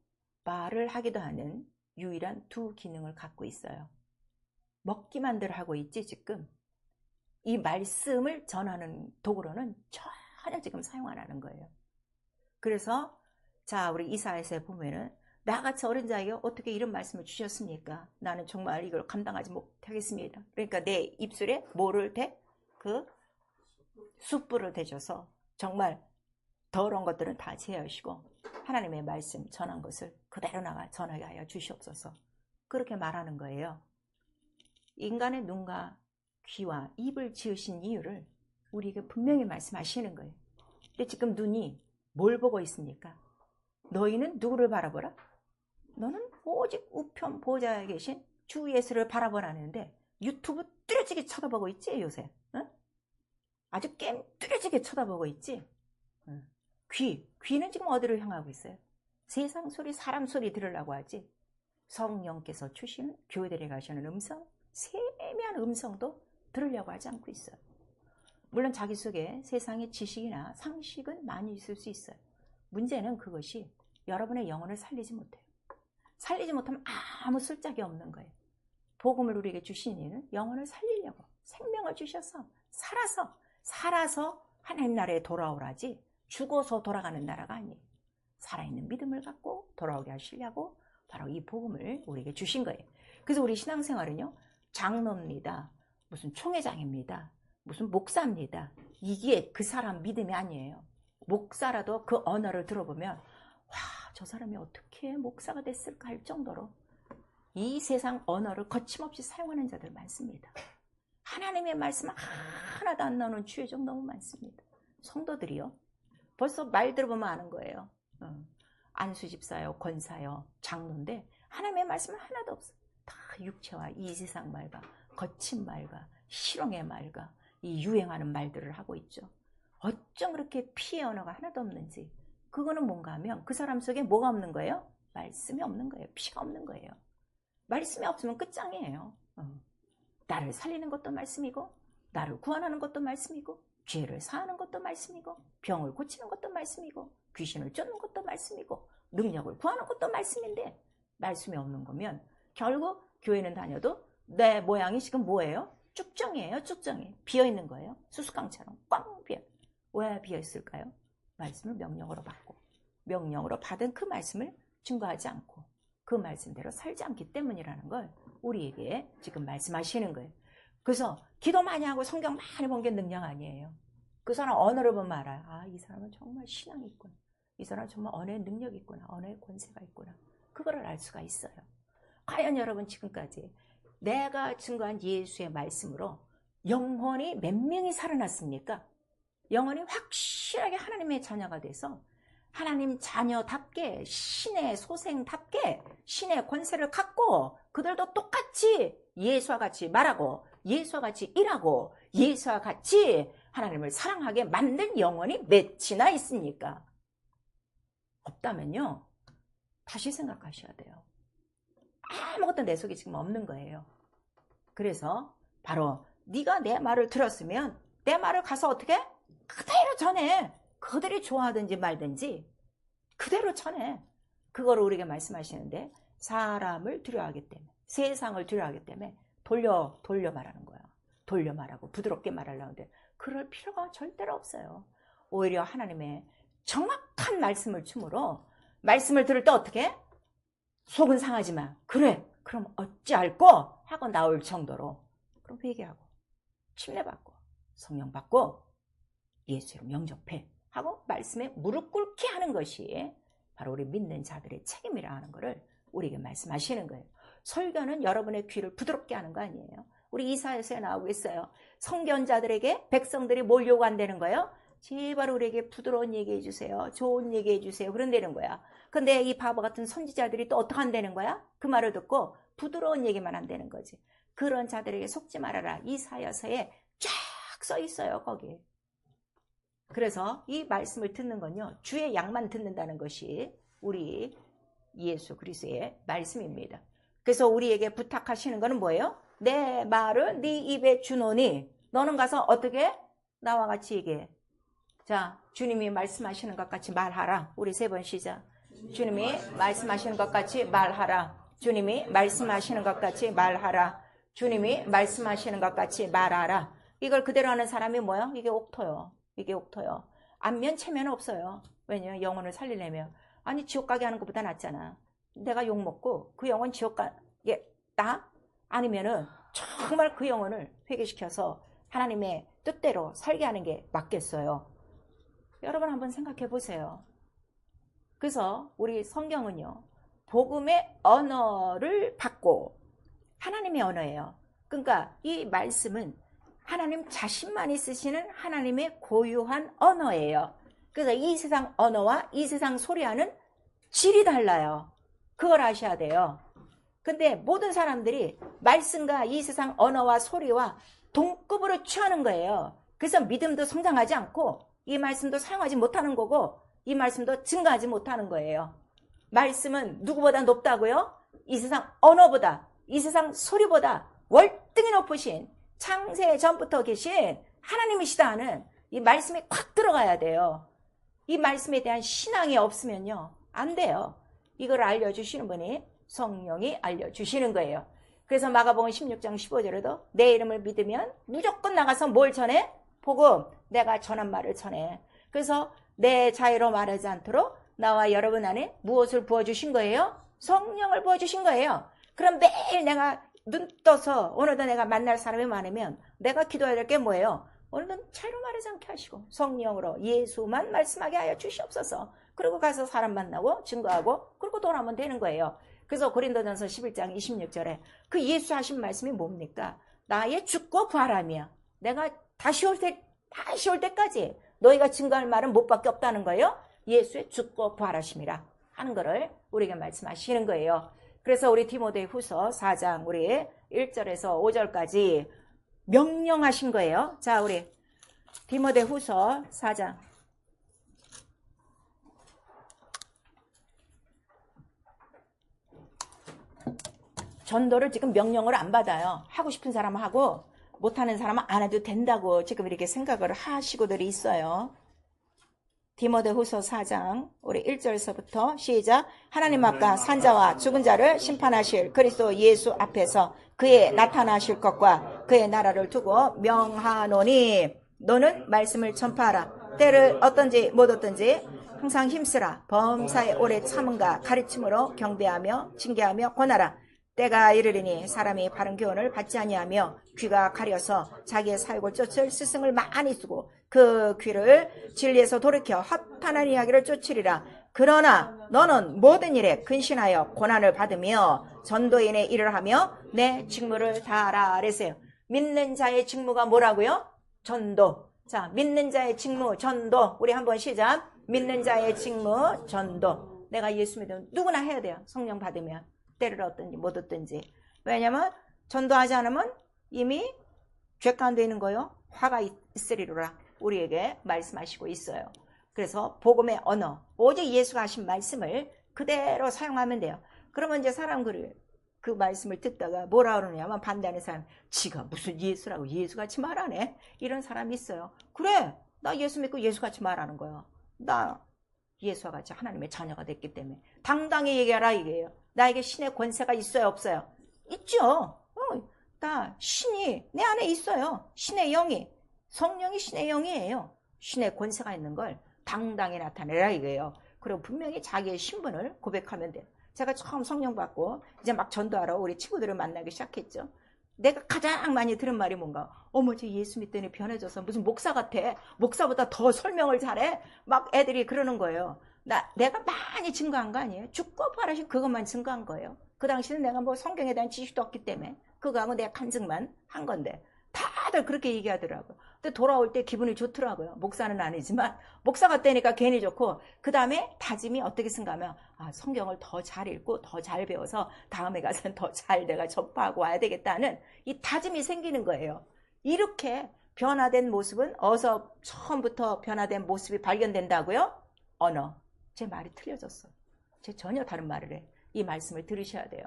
말을 하기도 하는 유일한 두 기능을 갖고 있어요. 먹기만 들 하고 있지 지금 이 말씀을 전하는 도구로는 전혀 지금 사용 안 하는 거예요. 그래서 자 우리 이사야서에 보면은 나같이 어린 자에게 어떻게 이런 말씀을 주셨습니까? 나는 정말 이걸 감당하지 못하겠습니다. 그러니까 내 입술에 뭐를 대? 그 숯불을 대줘서 정말 더러운 것들은 다 제하시고 하나님의 말씀 전한 것을 그대로 나가 전하게 하여 주시옵소서. 그렇게 말하는 거예요. 인간의 눈과 귀와 입을 지으신 이유를 우리에게 분명히 말씀하시는 거예요. 근데 지금 눈이 뭘 보고 있습니까? 너희는 누구를 바라보라? 너는 오직 우편 보좌에 계신 주 예수를 바라보라는데 유튜브 뚜렷하게 쳐다보고 있지 요새? 응? 아주 게임 뚜렷하게 쳐다보고 있지? 응. 귀는 지금 어디를 향하고 있어요? 세상 소리, 사람 소리 들으려고 하지. 성령께서 주시는 교회들에 가시는 음성, 세미한 음성도 들으려고 하지 않고 있어요. 물론 자기 속에 세상의 지식이나 상식은 많이 있을 수 있어요. 문제는 그것이 여러분의 영혼을 살리지 못해요. 살리지 못하면 아무 쓸짝이 없는 거예요. 복음을 우리에게 주신 이는 영혼을 살리려고 생명을 주셔서 살아서 하나님 나라에 돌아오라지 죽어서 돌아가는 나라가 아니에요. 살아있는 믿음을 갖고 돌아오게 하시려고 바로 이 복음을 우리에게 주신 거예요. 그래서 우리 신앙생활은요, 장로입니다, 무슨 총회장입니다, 무슨 목사입니다, 이게 그 사람 믿음이 아니에요. 목사라도 그 언어를 들어보면 와, 저 사람이 어떻게 목사가 됐을까 할 정도로 이 세상 언어를 거침없이 사용하는 자들 많습니다. 하나님의 말씀 하나도 안 나오는 주의종 너무 많습니다. 성도들이요, 벌써 말 들어보면 아는 거예요. 안수집사요, 권사요, 장로인데 하나님의 말씀은 하나도 없어. 다 육체와 이 세상 말과 거친 말과 실용의 말과 이 유행하는 말들을 하고 있죠. 어쩜 그렇게 피의 언어가 하나도 없는지. 그거는 뭔가 하면 그 사람 속에 뭐가 없는 거예요? 말씀이 없는 거예요. 피가 없는 거예요. 말씀이 없으면 끝장이에요. 나를 살리는 것도 말씀이고, 나를 구원하는 것도 말씀이고, 죄를 사하는 것도 말씀이고, 병을 고치는 것도 말씀이고, 귀신을 쫓는 것도 말씀이고, 능력을 구하는 것도 말씀인데 말씀이 없는 거면 결국 교회는 다녀도 내 모양이 지금 뭐예요? 쭉정이에요. 쭉정이 비어있는 거예요. 수수깡처럼 꽝 비어. 왜 비어있을까요? 말씀을 명령으로 받고 명령으로 받은 그 말씀을 증거하지 않고 그 말씀대로 살지 않기 때문이라는 걸 우리에게 지금 말씀하시는 거예요. 그래서 기도 많이 하고 성경 많이 본 게 능력 아니에요. 그 사람 언어를 보면 알아요. 아, 이 사람은 정말 신앙이 있구나. 이 사람은 정말 언어의 능력이 있구나. 언어의 권세가 있구나. 그거를 알 수가 있어요. 과연 여러분 지금까지 내가 증거한 예수의 말씀으로 영혼이 몇 명이 살아났습니까? 영혼이 확실하게 하나님의 자녀가 돼서 하나님 자녀답게 신의 소생답게 신의 권세를 갖고 그들도 똑같이 예수와 같이 말하고 예수와 같이 일하고 예수와 같이 하나님을 사랑하게 만든 영혼이 몇이나 있습니까? 없다면요, 다시 생각하셔야 돼요. 아무것도 내 속에 지금 없는 거예요. 그래서 바로 네가 내 말을 들었으면 내 말을 가서 어떻게? 그대로 전해. 그들이 좋아하든지 말든지 그대로 전해. 그거를 우리에게 말씀하시는데 사람을 두려워하기 때문에 세상을 두려워하기 때문에 돌려 말하는 거야. 돌려 말하고 부드럽게 말하려는데 그럴 필요가 절대로 없어요. 오히려 하나님의 정확한 말씀을 춤으로 말씀을 들을 때 어떻게? 속은 상하지 마. 그래, 그럼 어찌할꼬? 하고 나올 정도로 그럼 회개하고 침례받고 성령 받고 예수로 영접해 하고 말씀에 무릎 꿇게 하는 것이 바로 우리 믿는 자들의 책임이라 하는 것을 우리에게 말씀하시는 거예요. 설교는 여러분의 귀를 부드럽게 하는 거 아니에요. 우리 이사야서에 나오고 있어요. 성견자들에게 백성들이 뭘 요구한다는 거예요? 제발 우리에게 부드러운 얘기해 주세요. 좋은 얘기해 주세요. 그런다는 거야. 근데 이 바보 같은 선지자들이 또 어떻게 한다는 거야? 그 말을 듣고 부드러운 얘기만 한다는 거지. 그런 자들에게 속지 말아라. 이사야서에 쫙 써 있어요. 거기. 그래서 이 말씀을 듣는 건요, 주의 양만 듣는다는 것이 우리 예수 그리스도의 말씀입니다. 그래서 우리에게 부탁하시는 거는 뭐예요? 내 말을 네 입에 주노니 너는 가서 어떻게? 나와 같이 얘기해. 자, 주님이 말씀하시는 것 같이 말하라. 우리 세 번 시작. 주님이 말씀하시는 것 같이 말하라. 주님이 말씀하시는 것 같이 말하라. 주님이 말씀하시는 것 같이 말하라. 이걸 그대로 하는 사람이 뭐야? 이게 옥토요. 이게 옥토요. 안면 체면 없어요. 왜냐면 영혼을 살리려면. 아니, 지옥 가게 하는 것보다 낫잖아. 내가 욕먹고 그 영혼 지옥 가게 나? 아니면은 정말 그 영혼을 회개시켜서 하나님의 뜻대로 살게 하는 게 맞겠어요. 여러분 한번 생각해 보세요. 그래서 우리 성경은요, 복음의 언어를 받고 하나님의 언어예요. 그러니까 이 말씀은 하나님 자신만이 쓰시는 하나님의 고유한 언어예요. 그래서 이 세상 언어와 이 세상 소리와는 질이 달라요. 그걸 아셔야 돼요. 근데 모든 사람들이 말씀과 이 세상 언어와 소리와 동급으로 취하는 거예요. 그래서 믿음도 성장하지 않고 이 말씀도 사용하지 못하는 거고 이 말씀도 증가하지 못하는 거예요. 말씀은 누구보다 높다고요? 이 세상 언어보다, 이 세상 소리보다 월등히 높으신 창세 전부터 계신 하나님이시다 하는 이 말씀이 콱 들어가야 돼요. 이 말씀에 대한 신앙이 없으면요, 안 돼요. 이걸 알려주시는 분이 성령이 알려주시는 거예요. 그래서 마가복음 16장 15절에도 내 이름을 믿으면 무조건 나가서 뭘 전해? 복음. 내가 전한 말을 전해. 그래서 내 자유로 말하지 않도록 나와 여러분 안에 무엇을 부어주신 거예요? 성령을 부어주신 거예요. 그럼 매일 내가 눈 떠서 오늘도 내가 만날 사람이 많으면 내가 기도해야 될 게 뭐예요? 오늘은 자유로 말하지 않게 하시고 성령으로 예수만 말씀하게 하여 주시옵소서. 그리고 가서 사람 만나고 증거하고 그리고 돌아오면 되는 거예요. 그래서 고린도전서 11장 26절에 그 예수 하신 말씀이 뭡니까? 나의 죽고 부활함이야. 내가 다시 올 때까지 너희가 증거할 말은 못 밖에 없다는 거예요. 예수의 죽고 부활하심이라 하는 거를 우리에게 말씀하시는 거예요. 그래서 우리 디모데후서 4장 우리 1절에서 5절까지 명령하신 거예요. 자, 우리 디모데후서 4장 전도를 지금 명령을 안 받아요. 하고 싶은 사람은 하고 못하는 사람은 안 해도 된다고 지금 이렇게 생각을 하시고들이 있어요. 디모데후서 4장 우리 1절에서부터 시작. 하나님 앞과 산자와 죽은 자를 심판하실 그리스도 예수 앞에서 그의 나타나실 것과 그의 나라를 두고 명하노니 너는 말씀을 전파하라. 때를 어떤지 못 어떤지 항상 힘쓰라. 범사에 오래 참음과 가르침으로 경배하며 징계하며 권하라. 때가 이르리니 사람이 바른 교훈을 받지 아니하며 귀가 가려서 자기의 사욕을 쫓을 스승을 많이 쓰고 그 귀를 진리에서 돌이켜 허탄한 이야기를 쫓으리라. 그러나 너는 모든 일에 근신하여 고난을 받으며 전도인의 일을 하며 내 직무를 다하라 그랬어요. 믿는 자의 직무가 뭐라고요? 전도. 자, 믿는 자의 직무 전도. 우리 한번 시작. 믿는 자의 직무 전도. 내가 예수 믿으면 누구나 해야 돼요. 성령 받으면. 때를 얻든지 못 얻든지. 왜냐면 전도하지 않으면 이미 죄 가운데 있는 거요. 화가 있으리로라 우리에게 말씀하시고 있어요. 그래서 복음의 언어, 오직 예수가 하신 말씀을 그대로 사용하면 돼요. 그러면 이제 사람들이 그 말씀을 듣다가 뭐라 그러냐면 반대하는 사람, 지가 무슨 예수라고 예수같이 말하네? 이런 사람이 있어요. 그래, 나 예수 믿고 예수같이 말하는 거야. 나 예수와 같이 하나님의 자녀가 됐기 때문에 당당히 얘기하라 이게요. 나에게 신의 권세가 있어요, 없어요? 있죠. 나 신이 내 안에 있어요. 신의 영이, 성령이 신의 영이에요. 신의 권세가 있는 걸 당당히 나타내라 이거예요. 그리고 분명히 자기의 신분을 고백하면 돼요. 제가 처음 성령 받고 이제 막 전도하러 우리 친구들을 만나기 시작했죠. 내가 가장 많이 들은 말이 뭔가, 어머 저 예수 믿더니 변해져서 무슨 목사 같아. 목사보다 더 설명을 잘해. 막 애들이 그러는 거예요. 내가 많이 증거한 거 아니에요? 죽고 부활하신 그것만 증거한 거예요. 그 당시는 내가 뭐 성경에 대한 지식도 없기 때문에 그거하고 내가 간증만 한 건데 다들 그렇게 얘기하더라고요. 근데 돌아올 때 기분이 좋더라고요. 목사는 아니지만 목사가 되니까 괜히 좋고, 그 다음에 다짐이 어떻게 쓴가면 성경을 더 잘 읽고 더 잘 배워서 다음에 가서는 더 잘 내가 접하고 와야 되겠다는 이 다짐이 생기는 거예요. 이렇게 변화된 모습은 어서 처음부터 변화된 모습이 발견된다고요? 언어. 제 말이 틀려졌어. 제 전혀 다른 말을 해. 이 말씀을 들으셔야 돼요.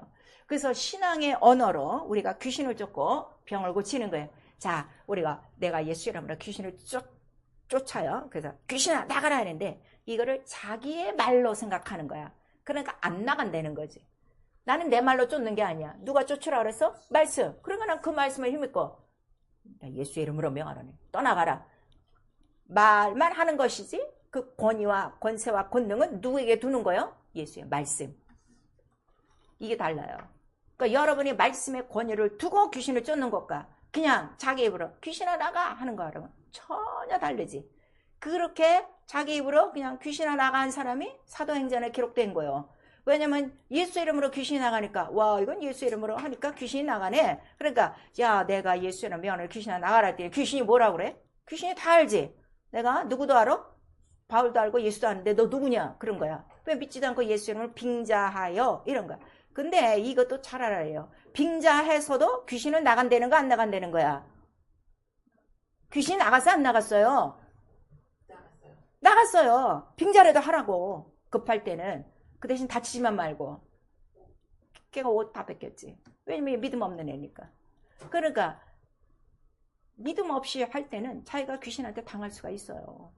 그래서 신앙의 언어로 우리가 귀신을 쫓고 병을 고치는 거예요. 자, 내가 예수 이름으로 귀신을 쫓아요. 그래서 귀신아 나가라 하는데 이거를 자기의 말로 생각하는 거야. 그러니까 안 나간다는 거지. 나는 내 말로 쫓는 게 아니야. 누가 쫓으라 그랬어? 말씀. 그러니까 난 그 말씀을 힘입고 예수 이름으로 명하라네. 떠나가라. 말만 하는 것이지 그 권위와 권세와 권능은 누구에게 두는 거예요? 예수의 말씀. 이게 달라요. 그러니까 여러분이 말씀의 권위를 두고 귀신을 쫓는 것과 그냥 자기 입으로 귀신아 나가 하는 거랑은 전혀 다르지. 그렇게 자기 입으로 그냥 귀신아 나가 한 사람이 사도행전에 기록된 거예요. 왜냐면 예수 이름으로 귀신이 나가니까 와 이건 예수 이름으로 하니까 귀신이 나가네. 그러니까 야 내가 예수 이름 명하는 귀신아 나가라 했더니 귀신이 뭐라 그래? 귀신이 다 알지. 내가 누구도 알아? 바울도 알고 예수도 아는데 너 누구냐? 그런 거야. 왜 믿지도 않고 예수 이름을 빙자하여 이런 거야. 근데 이것도 잘 알아요. 빙자해서도 귀신은 나간다는 거 안 나간다는 거야? 귀신 나갔어 안 나갔어요? 나갔어요. 빙자라도 하라고. 급할 때는. 그 대신 다치지만 말고. 걔가 옷 다 뺏겼지. 왜냐면 믿음 없는 애니까. 그러니까 믿음 없이 할 때는 자기가 귀신한테 당할 수가 있어요.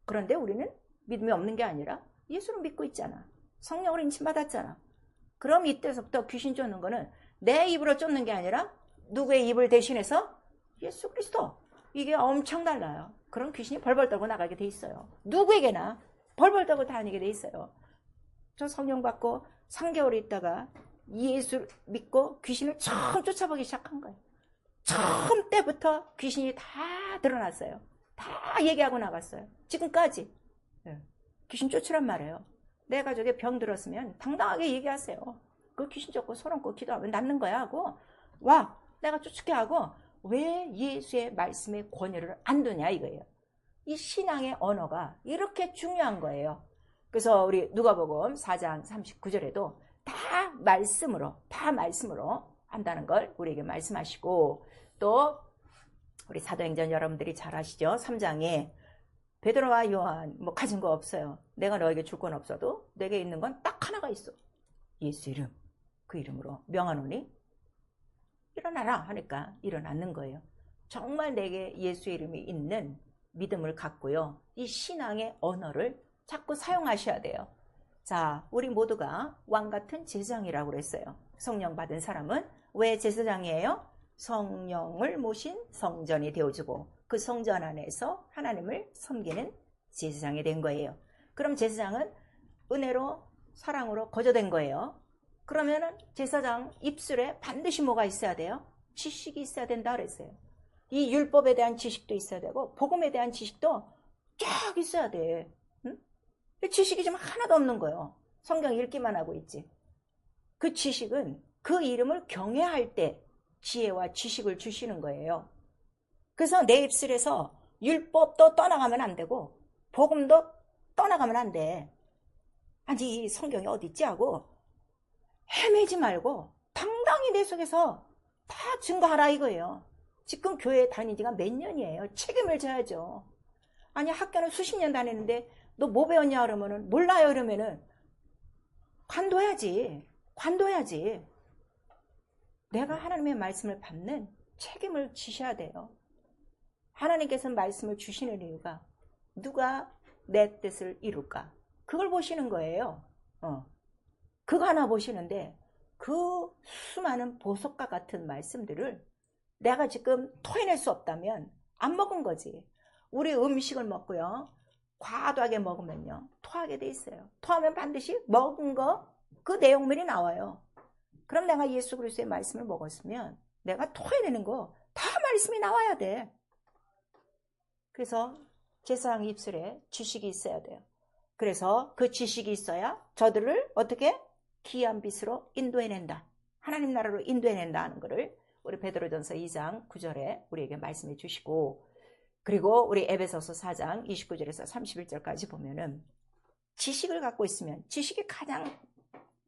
그런데 우리는 믿음이 없는 게 아니라 예수를 믿고 있잖아. 성령으로 인침받았잖아. 그럼 이때서부터 귀신 쫓는 거는 내 입으로 쫓는 게 아니라 누구의 입을 대신해서? 예수 그리스도. 이게 엄청 달라요. 그럼 귀신이 벌벌 떨고 나가게 돼 있어요. 누구에게나 벌벌 떨고 다니게 돼 있어요. 저 성령 받고 3개월 있다가 예수 믿고 귀신을 처음 쫓아보기 시작한 거예요. 처음 때부터 귀신이 다 드러났어요. 다 얘기하고 나갔어요. 지금까지. 귀신 쫓으란 말이에요. 내 가족에 병 들었으면 당당하게 얘기하세요. 그 귀신 쫓고 소름 돋고 기도하면 낫는 거야 하고 와 내가 쫓게 하고 왜 예수의 말씀의 권위를 안 두냐 이거예요. 이 신앙의 언어가 이렇게 중요한 거예요. 그래서 우리 누가복음 4장 39절에도 다 말씀으로 한다는 걸 우리에게 말씀하시고 또 우리 사도행전 여러분들이 잘 아시죠? 3장에 베드로와 요한 뭐 가진 거 없어요. 내가 너에게 줄 건 없어도 내게 있는 건 딱 하나가 있어. 예수 이름. 그 이름으로 명하노니 일어나라 하니까 일어났는 거예요. 정말 내게 예수 이름이 있는 믿음을 갖고요. 이 신앙의 언어를 자꾸 사용하셔야 돼요. 자, 우리 모두가 왕같은 제사장이라고 그랬어요. 성령 받은 사람은 왜 제사장이에요? 성령을 모신 성전이 되어주고 그 성전 안에서 하나님을 섬기는 제사장이 된 거예요. 그럼 제사장은 은혜로 사랑으로 거저된 거예요. 그러면은 제사장 입술에 반드시 뭐가 있어야 돼요? 지식이 있어야 된다 그랬어요. 이 율법에 대한 지식도 있어야 되고 복음에 대한 지식도 쫙 있어야 돼. 응? 지식이 좀 하나도 없는 거예요. 성경 읽기만 하고 있지. 그 지식은 그 이름을 경외할 때 지혜와 지식을 주시는 거예요. 그래서 내 입술에서 율법도 떠나가면 안 되고 복음도 떠나가면 안 돼. 아니 이 성경이 어디 있지 하고 헤매지 말고 당당히 내 속에서 다 증거하라 이거예요. 지금 교회에 다닌 지가 몇 년이에요. 책임을 져야죠. 아니 학교는 수십 년 다니는데 너 뭐 배웠냐 그러면은 몰라요 이러면은 관둬야지. 내가 하나님의 말씀을 받는 책임을 지셔야 돼요. 하나님께서 말씀을 주시는 이유가 누가 내 뜻을 이룰까? 그걸 보시는 거예요. 그거 하나 보시는데 그 수많은 보석과 같은 말씀들을 내가 지금 토해낼 수 없다면 안 먹은 거지. 우리 음식을 먹고요. 과도하게 먹으면요. 토하게 돼 있어요. 토하면 반드시 먹은 거 그 내용물이 나와요. 그럼 내가 예수 그리스도의 말씀을 먹었으면 내가 토해내는 거 다 말씀이 나와야 돼. 그래서 제사장 입술에 지식이 있어야 돼요. 그래서 그 지식이 있어야 저들을 어떻게? 귀한 빛으로 인도해낸다. 하나님 나라로 인도해낸다 하는 것을 우리 베드로전서 2장 9절에 우리에게 말씀해 주시고 그리고 우리 에베소서 4장 29절에서 31절까지 보면은 지식을 갖고 있으면 지식이 가장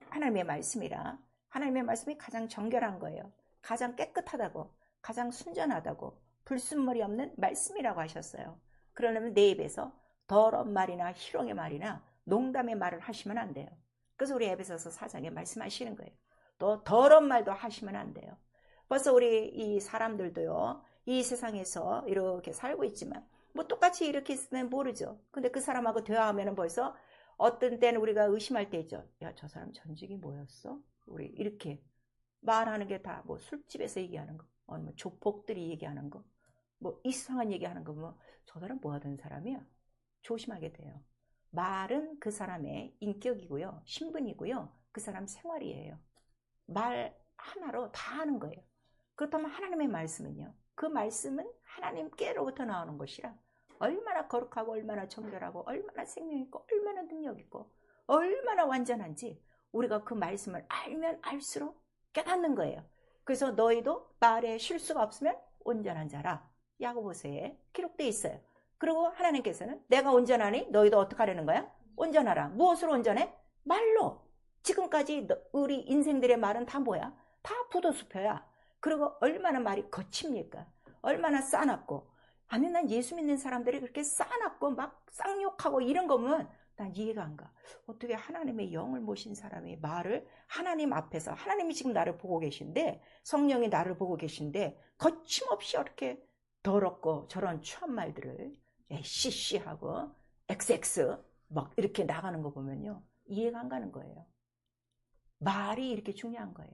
하나님의 말씀이라 하나님의 말씀이 가장 정결한 거예요. 가장 깨끗하다고 가장 순전하다고 불순물이 없는 말씀이라고 하셨어요. 그러려면 내 입에서 더러운 말이나 희롱의 말이나 농담의 말을 하시면 안 돼요. 그래서 우리 에베소서 4장에 말씀하시는 거예요. 또 더러운 말도 하시면 안 돼요. 벌써 우리 이 사람들도요. 이 세상에서 이렇게 살고 있지만 뭐 똑같이 이렇게 있으면 모르죠. 근데 그 사람하고 대화하면 벌써 어떤 때는 우리가 의심할 때 있죠. 야, 저 사람 전직이 뭐였어? 우리 이렇게 말하는 게 다 뭐 술집에서 얘기하는 거, 뭐 조폭들이 얘기하는 거, 뭐 이상한 얘기하는 거, 뭐 저 사람 뭐 하던 사람이야? 조심하게 돼요. 말은 그 사람의 인격이고요, 신분이고요, 그 사람 생활이에요. 말 하나로 다 하는 거예요. 그렇다면 하나님의 말씀은요, 그 말씀은 하나님께로부터 나오는 것이라 얼마나 거룩하고 얼마나 정결하고 얼마나 생명 있고 얼마나 능력 있고 얼마나 완전한지 우리가 그 말씀을 알면 알수록 깨닫는 거예요. 그래서 너희도 말에 실수가 없으면 온전한 자라 야고보서에 기록되어 있어요. 그리고 하나님께서는 내가 온전하니 너희도 어떻게 하려는 거야? 온전하라. 무엇으로 온전해? 말로. 지금까지 우리 인생들의 말은 다 뭐야? 다 부도수표야. 그리고 얼마나 말이 거칩니까? 얼마나 싸납고. 아니, 난 예수 믿는 사람들이 그렇게 싸납고 막 쌍욕하고 이런 거면 난 이해가 안 가. 어떻게 하나님의 영을 모신 사람의 말을 하나님 앞에서, 하나님이 지금 나를 보고 계신데, 성령이 나를 보고 계신데 거침없이 이렇게 더럽고 저런 추한 말들을 CC하고 XX 막 이렇게 나가는 거 보면요, 이해가 안 가는 거예요. 말이 이렇게 중요한 거예요.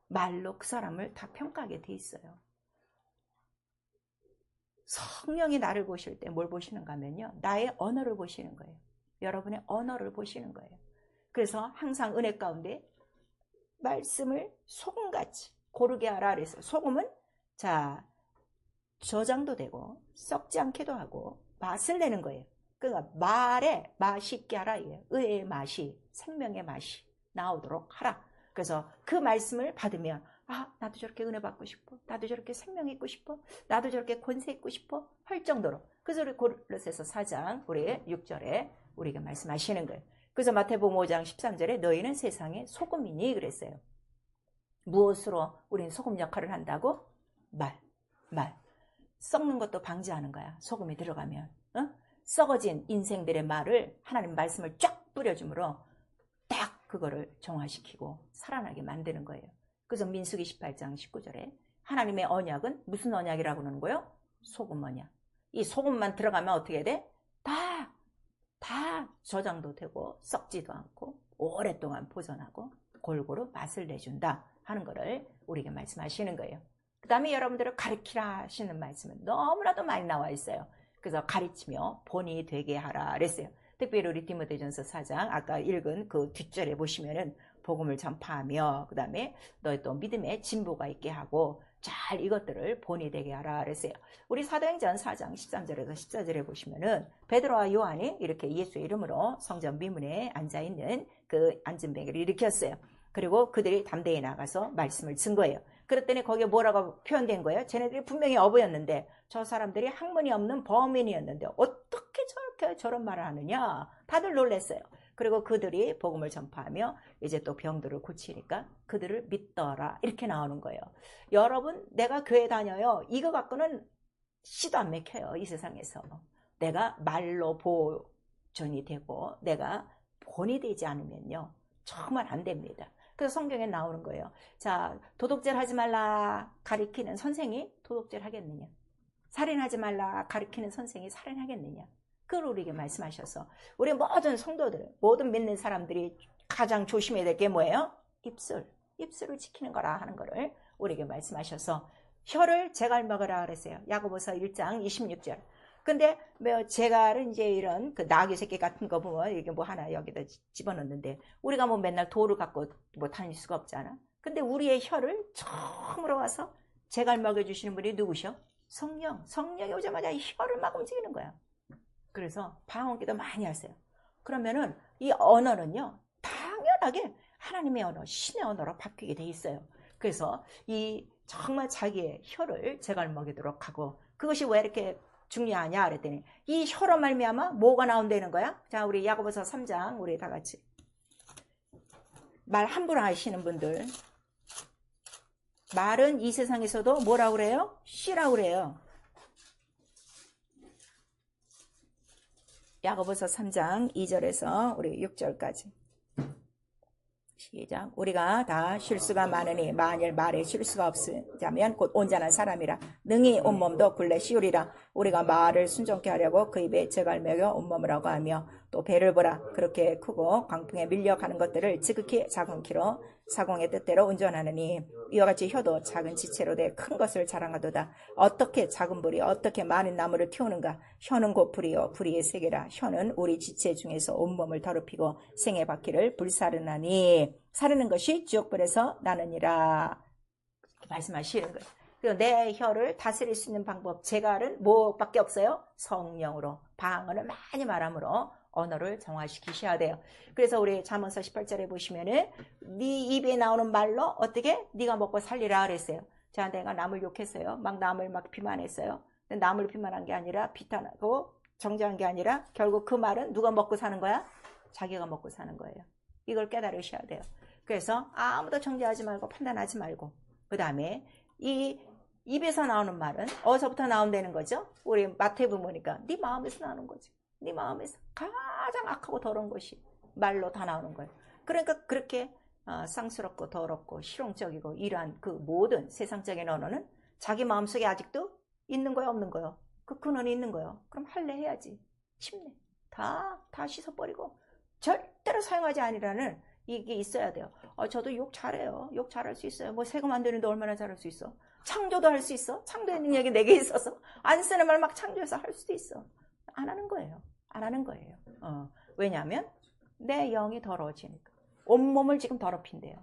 말로 그 사람을 다 평가하게 돼 있어요. 성령이 나를 보실 때 뭘 보시는가 하면요, 나의 언어를 보시는 거예요. 여러분의 언어를 보시는 거예요. 그래서 항상 은혜 가운데 말씀을 소금같이 고르게 하라 그랬어요. 소금은 자, 저장도 되고 썩지 않게도 하고 맛을 내는 거예요. 그러니까 말에 맛이 있게 하라 이거예요. 의의 맛이, 생명의 맛이 나오도록 하라. 그래서 그 말씀을 받으면 나도 저렇게 은혜 받고 싶어. 나도 저렇게 생명 있고 싶어. 나도 저렇게 권세 있고 싶어. 할 정도로. 그래서 우리 고린도서 4장 우리 6절에 우리에게 말씀하시는 거예요. 그래서 마태복음 5장 13절에 너희는 세상의 소금이니 그랬어요. 무엇으로 우리는 소금 역할을 한다고? 말. 썩는 것도 방지하는 거야. 소금이 들어가면. 썩어진 인생들의 말을 하나님 말씀을 쫙 뿌려줌으로 딱 그거를 정화시키고 살아나게 만드는 거예요. 그래서 민수기 18장 19절에 하나님의 언약은 무슨 언약이라고 그러는 거예요? 소금 언약. 이 소금만 들어가면 어떻게 돼? 다 저장도 되고 썩지도 않고 오랫동안 보존하고 골고루 맛을 내준다 하는 거를 우리에게 말씀하시는 거예요. 그 다음에 여러분들을 가르치라 하시는 말씀은 너무나도 많이 나와 있어요. 그래서 가르치며 본이 되게 하라 그랬어요. 특별히 우리 디모데전서 4장 아까 읽은 그 뒷절에 보시면은 복음을 전파하며 그 다음에 너희 또 믿음에 진보가 있게 하고 잘 이것들을 본이 되게 하라 그랬어요. 우리 사도행전 4장 13절에서 14절에 보시면은 베드로와 요한이 이렇게 예수의 이름으로 성전 미문에 앉아있는 그 앉은 뱅이를 일으켰어요. 그리고 그들이 담대히 나가서 말씀을 증거해요. 그랬더니 거기에 뭐라고 표현된 거예요? 쟤네들이 분명히 어부였는데 저 사람들이 학문이 없는 범인이었는데 어떻게 저렇게 저런 말을 하느냐? 다들 놀랐어요. 그리고 그들이 복음을 전파하며 이제 또 병들을 고치니까 그들을 믿더라 이렇게 나오는 거예요. 여러분, 내가 교회 다녀요. 이거 갖고는 씨도 안 맥혀요. 이 세상에서. 내가 말로 보존이 되고 내가 본이 되지 않으면요, 정말 안 됩니다. 그래서 성경에 나오는 거예요. 자, 도둑질 하지 말라 가리키는 선생이 도둑질 하겠느냐? 살인하지 말라 가리키는 선생이 살인하겠느냐? 그걸 우리에게 말씀하셔서 우리 모든 성도들, 모든 믿는 사람들이 가장 조심해야 될 게 뭐예요? 입술을 지키는 거라 하는 거를 우리에게 말씀하셔서 혀를 제갈 먹으라 그랬어요. 야고보서 1장 26절. 근데 제갈은 이제 이런 그 나귀 새끼 같은 거 보면 이게 뭐 하나 여기다 집어넣는데 우리가 뭐 맨날 돌을 갖고 뭐 다닐 수가 없잖아. 근데 우리의 혀를 처음으로 와서 제갈 먹여주시는 분이 누구셔? 성령이 오자마자 이 혀를 막 움직이는 거야. 그래서 방언기도 많이 하세요. 그러면은 이 언어는요, 당연하게 하나님의 언어, 신의 언어로 바뀌게 돼 있어요. 그래서 이 정말 자기의 혀를 제갈 먹이도록 하고, 그것이 왜 이렇게 중요하냐 그랬더니 이 혀로 말미암아 뭐가 나온다는 거야? 자, 우리 야고보서 3장 우리 다 같이 말 함부로 하시는 분들, 말은 이 세상에서도 뭐라고 그래요? 씨라고 그래요. 야고보서 3장 2절에서 우리 6절까지 시작. 우리가 다 실수가 많으니 만일 말에 실수가 없으자면 곧 온전한 사람이라 능히 온몸도 굴레 씌우리라. 우리가 말을 순종케 하려고 그 입에 제갈 먹여 온몸을 하고 하며 또 배를 보라. 그렇게 크고 광풍에 밀려가는 것들을 지극히 작은 키로 사공의 뜻대로 운전하느니 이와 같이 혀도 작은 지체로 돼 큰 것을 자랑하도다. 어떻게 작은 불이 어떻게 많은 나무를 태우는가? 혀는 곧 불이요 불의의 세계라. 혀는 우리 지체 중에서 온몸을 더럽히고 생의 바퀴를 불사르나니 사르는 것이 지옥불에서 나느니라. 이렇게 말씀하시는 거예요. 그리고 내 혀를 다스릴 수 있는 방법, 제갈은 뭐밖에 없어요? 성령으로 방언을 많이 말함으로 언어를 정화시키셔야 돼요. 그래서 우리 잠언서 18절에 보시면은 네 입에 나오는 말로 어떻게 네가 먹고 살리라 그랬어요. 자, 내가 남을 욕했어요. 막 남을 막 비만했어요. 근데 남을 비만한 게 아니라 비탄하고 정죄한 게 아니라 결국 그 말은 누가 먹고 사는 거야? 자기가 먹고 사는 거예요. 이걸 깨달으셔야 돼요. 그래서 아무도 정죄하지 말고 판단하지 말고, 그 다음에 이 입에서 나오는 말은 어디서부터 나온다는 거죠? 우리 마태복음 보니까 네 마음에서 나오는 거지. 네 마음에서 가장 악하고 더러운 것이 말로 다 나오는 거예요. 그러니까 그렇게 쌍스럽고 더럽고 실용적이고 이러한 그 모든 세상적인 언어는 자기 마음속에 아직도 있는 거야, 없는 거요? 그 근원이 있는 거요. 그럼 할례 해야지. 침례 다 씻어버리고 절대로 사용하지 아니라는 이게 있어야 돼요. 저도 욕 잘해요. 욕 잘할 수 있어요. 뭐 세금 안 되는데 얼마나 잘할 수 있어? 창조도 할 수 있어. 창조의 능력이 내게 있어서 안 쓰는 말 막 창조해서 할 수도 있어. 안 하는 거예요. 안 하는 거예요. 왜냐하면 내 영이 더러워지니까. 온몸을 지금 더럽힌대요.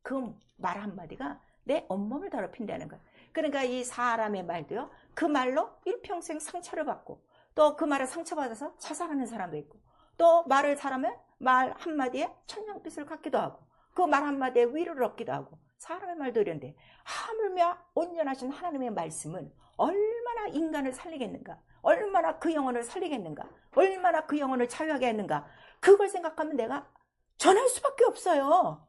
그 말 한마디가 내 온몸을 더럽힌다는 거예요. 그러니까 이 사람의 말도요, 그 말로 일평생 상처를 받고, 또 그 말을 상처받아서 자살하는 사람도 있고, 또 말을 잘하면 말 한마디에 천냥빚을 갖기도 하고, 그 말 한마디에 위로를 얻기도 하고. 사람의 말도 이런데, 하물며 온전하신 하나님의 말씀은 얼마나 인간을 살리겠는가, 얼마나 그 영혼을 살리겠는가, 얼마나 그 영혼을 자유하게 했는가, 그걸 생각하면 내가 전할 수밖에 없어요.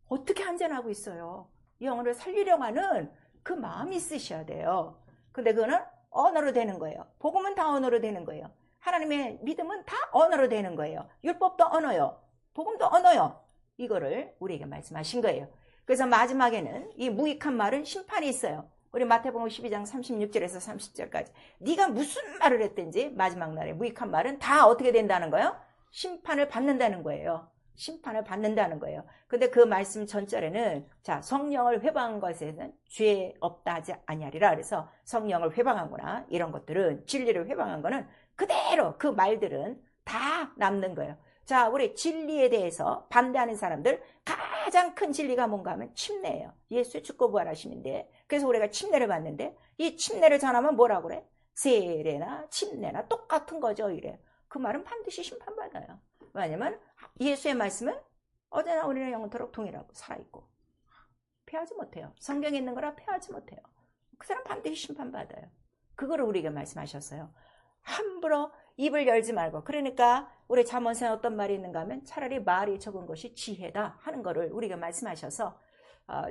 어떻게 한잔하고 있어요? 영혼을 살리려고 하는 그 마음이 있으셔야 돼요. 근데 그거는 언어로 되는 거예요. 복음은 다 언어로 되는 거예요. 하나님의 믿음은 다 언어로 되는 거예요. 율법도 언어요. 복음도 언어요. 이거를 우리에게 말씀하신 거예요. 그래서 마지막에는 이 무익한 말은 심판이 있어요. 우리 마태복음 12장 36절에서 30절까지 네가 무슨 말을 했든지 마지막 날에 무익한 말은 다 어떻게 된다는 거예요? 심판을 받는다는 거예요. 심판을 받는다는 거예요. 근데 그 말씀 전절에는 자, 성령을 회방한 것에는 죄 없다 하지 아니하리라. 그래서 성령을 회방하거나 이런 것들은, 진리를 회방한 거는 그대로 그 말들은 다 남는 거예요. 자, 우리 진리에 대해서 반대하는 사람들 가장 큰 진리가 뭔가 하면 침례예요. 예수의 죽고 부활하심인데, 그래서 우리가 침례를 받는데 이 침례를 전하면 뭐라고 그래? 세례나 침례나 똑같은 거죠. 이래. 그 말은 반드시 심판받아요. 왜냐면 예수의 말씀은 어제나 오늘이나 영원토록 동일하고 살아있고 패하지 못해요. 성경에 있는 거라 패하지 못해요. 그 사람 반드시 심판받아요. 그거를 우리에게 말씀하셨어요. 함부로 입을 열지 말고. 그러니까 우리 잠언서에 어떤 말이 있는가 하면 차라리 말이 적은 것이 지혜다 하는 거를 우리에게 말씀하셔서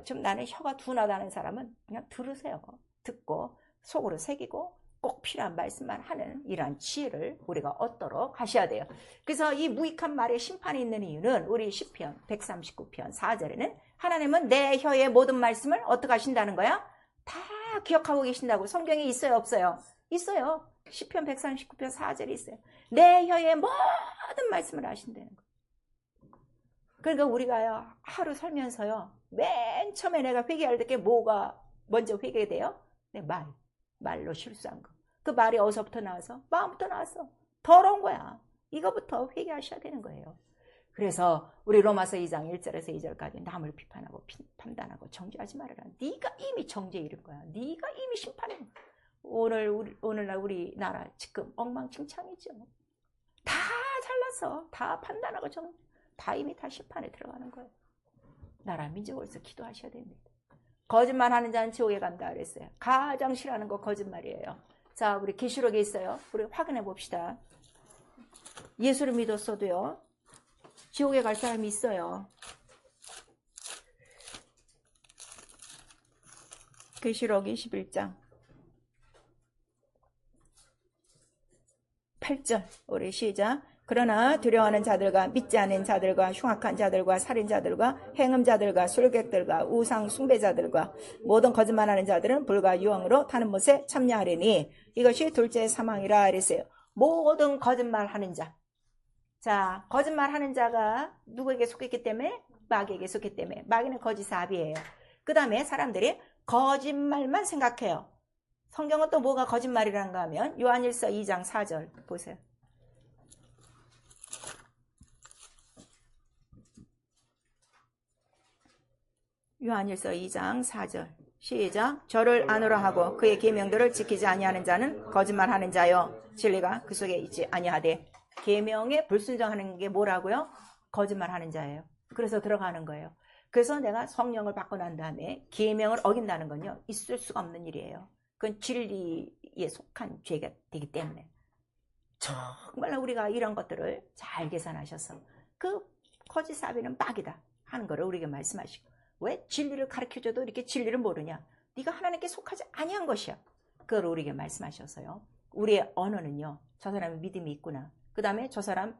좀 나는 혀가 둔하다는 사람은 그냥 들으세요. 듣고 속으로 새기고 꼭 필요한 말씀만 하는 이러한 지혜를 우리가 얻도록 하셔야 돼요. 그래서 이 무익한 말에 심판이 있는 이유는 우리 시편 139편 4절에는 하나님은 내 혀의 모든 말씀을 어떻게 하신다는 거야? 다 기억하고 계신다고. 성경에 있어요, 없어요? 있어요. 시편 139편 4절에 있어요. 내 혀의 모든 말씀을 하신다는 거예요. 그러니까 우리가 하루 살면서요, 맨 처음에 내가 회개할 때 뭐가 먼저 회개돼요? 내 말로 실수한 거. 그 말이 어디서부터 나와서? 마음부터 나왔어. 더러운 거야. 이거부터 회개하셔야 되는 거예요. 그래서 우리 로마서 2장 1절에서 2절까지 남을 비판하고 판단하고 정죄하지 말아라. 네가 이미 정죄에 이른 거야. 네가 이미 심판해. 오늘날 우리나라 지금 엉망진창이죠. 다 잘라서 다 판단하고 다 이미 다 심판에 들어가는 거예요. 나라 민족을 위해서 기도하셔야 됩니다. 거짓말하는 자는 지옥에 간다 그랬어요. 가장 싫어하는 거 거짓말이에요. 자, 우리 계시록에 있어요. 우리 확인해 봅시다. 예수를 믿었어도요, 지옥에 갈 사람이 있어요. 계시록 21장 8절 우리 시작. 그러나 두려워하는 자들과 믿지 않는 자들과 흉악한 자들과 살인자들과 행음자들과 술객들과 우상 숭배자들과 모든 거짓말하는 자들은 불과 유황으로 타는 못에 참여하리니 이것이 둘째 사망이라 그랬어요. 모든 거짓말하는 자. 자, 거짓말하는 자가 누구에게 속했기 때문에? 마귀에게 속했기 때문에. 마귀는 거짓사비예요. 그 다음에 사람들이 거짓말만 생각해요. 성경은 또 뭐가 거짓말이란가 하면 요한일서 2장 4절 보세요. 요한일서 2장 4절 시작. 저를 아노라 하고 그의 계명들을 지키지 아니하는 자는 거짓말하는 자요 진리가 그 속에 있지 아니하되. 계명에 불순종하는 게 뭐라고요? 거짓말하는 자예요. 그래서 들어가는 거예요. 그래서 내가 성령을 받고 난 다음에 계명을 어긴다는 건요, 있을 수가 없는 일이에요. 그건 진리에 속한 죄가 되기 때문에 정말 우리가 이런 것들을 잘 계산하셔서 그 거짓사비는 막이다 하는 거를 우리에게 말씀하시고, 왜 진리를 가르쳐줘도 이렇게 진리를 모르냐? 네가 하나님께 속하지 아니한 것이야. 그걸 우리에게 말씀하셔서요. 우리의 언어는요, 저 사람의 믿음이 있구나, 그 다음에 저 사람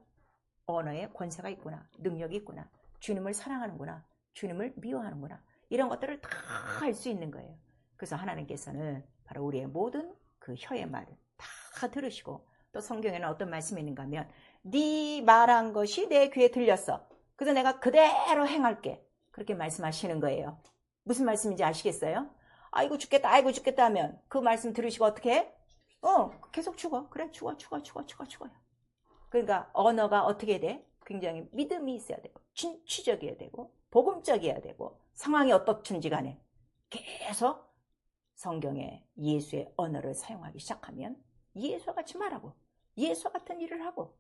언어에 권세가 있구나, 능력이 있구나, 주님을 사랑하는구나, 주님을 미워하는구나, 이런 것들을 다 알 수 있는 거예요. 그래서 하나님께서는 바로 우리의 모든 그 혀의 말을 다 들으시고, 또 성경에는 어떤 말씀이 있는가 하면, 네 말한 것이 내 귀에 들렸어, 그래서 내가 그대로 행할게, 그렇게 말씀하시는 거예요. 무슨 말씀인지 아시겠어요? 아이고 죽겠다, 아이고 죽겠다 하면 그 말씀 들으시고 어떻게 해? 계속 죽어. 그래, 죽어요. 그러니까 언어가 어떻게 돼? 굉장히 믿음이 있어야 되고, 진취적이어야 되고, 복음적이어야 되고, 상황이 어떻든지 간에 계속 성경에 예수의 언어를 사용하기 시작하면 예수와 같이 말하고, 예수와 같은 일을 하고,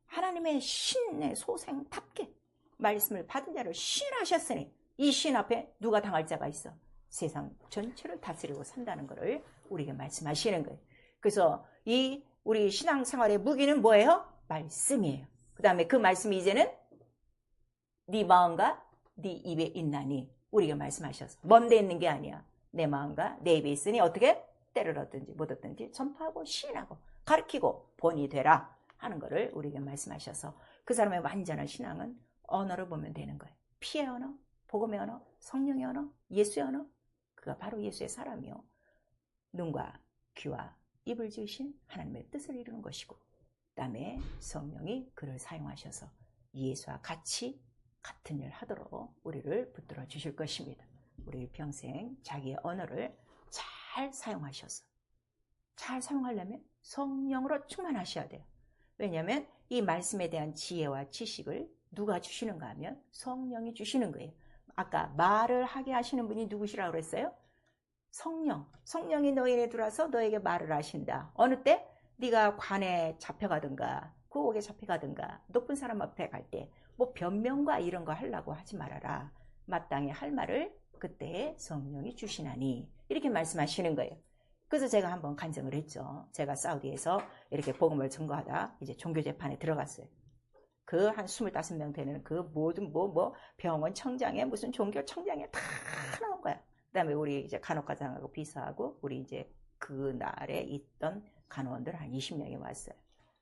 하나님의 신의 소생답게 말씀을 받은 자를 신하셨으니 이 신 앞에 누가 당할 자가 있어? 세상 전체를 다스리고 산다는 것을 우리에게 말씀하시는 거예요. 그래서 이 우리 신앙생활의 무기는 뭐예요? 말씀이에요. 그 다음에 그 말씀이 이제는 네 마음과 네 입에 있나니, 우리에게 말씀하셔서 먼 데 있는 게 아니야. 내 마음과 내 입에 있으니 어떻게? 때를 얻든지 못 얻든지 전파하고 시인하고 가르치고 본이 되라 하는 것을 우리에게 말씀하셔서, 그 사람의 완전한 신앙은 언어를 보면 되는 거예요. 피의 언어, 복음의 언어, 성령의 언어, 예수의 언어, 그가 바로 예수의 사람이요, 눈과 귀와 입을 지으신 하나님의 뜻을 이루는 것이고, 그 다음에 성령이 그를 사용하셔서 예수와 같이 같은 일 하도록 우리를 붙들어 주실 것입니다. 우리 평생 자기의 언어를 잘 사용하셔서, 잘 사용하려면 성령으로 충만하셔야 돼요. 왜냐하면 이 말씀에 대한 지혜와 지식을 누가 주시는가 하면 성령이 주시는 거예요. 아까 말을 하게 하시는 분이 누구시라고 그랬어요? 성령. 성령이 너희에 들어와서 너에게 말을 하신다. 어느 때? 네가 관에 잡혀가든가 구옥에 잡혀가든가 높은 사람 앞에 갈 때 뭐 변명과 이런 거 하려고 하지 말아라. 마땅히 할 말을 그때 성령이 주시나니, 이렇게 말씀하시는 거예요. 그래서 제가 한번 간증을 했죠. 제가 사우디에서 이렇게 복음을 전거하다 이제 종교재판에 들어갔어요. 그 한 25명 되는 그 모든 병원 청장에 무슨 종교 청장에 다 나온 거야. 그 다음에 우리 이제 간호과장하고 비서하고 우리 이제 그날에 있던 간호원들 한 20명이 왔어요.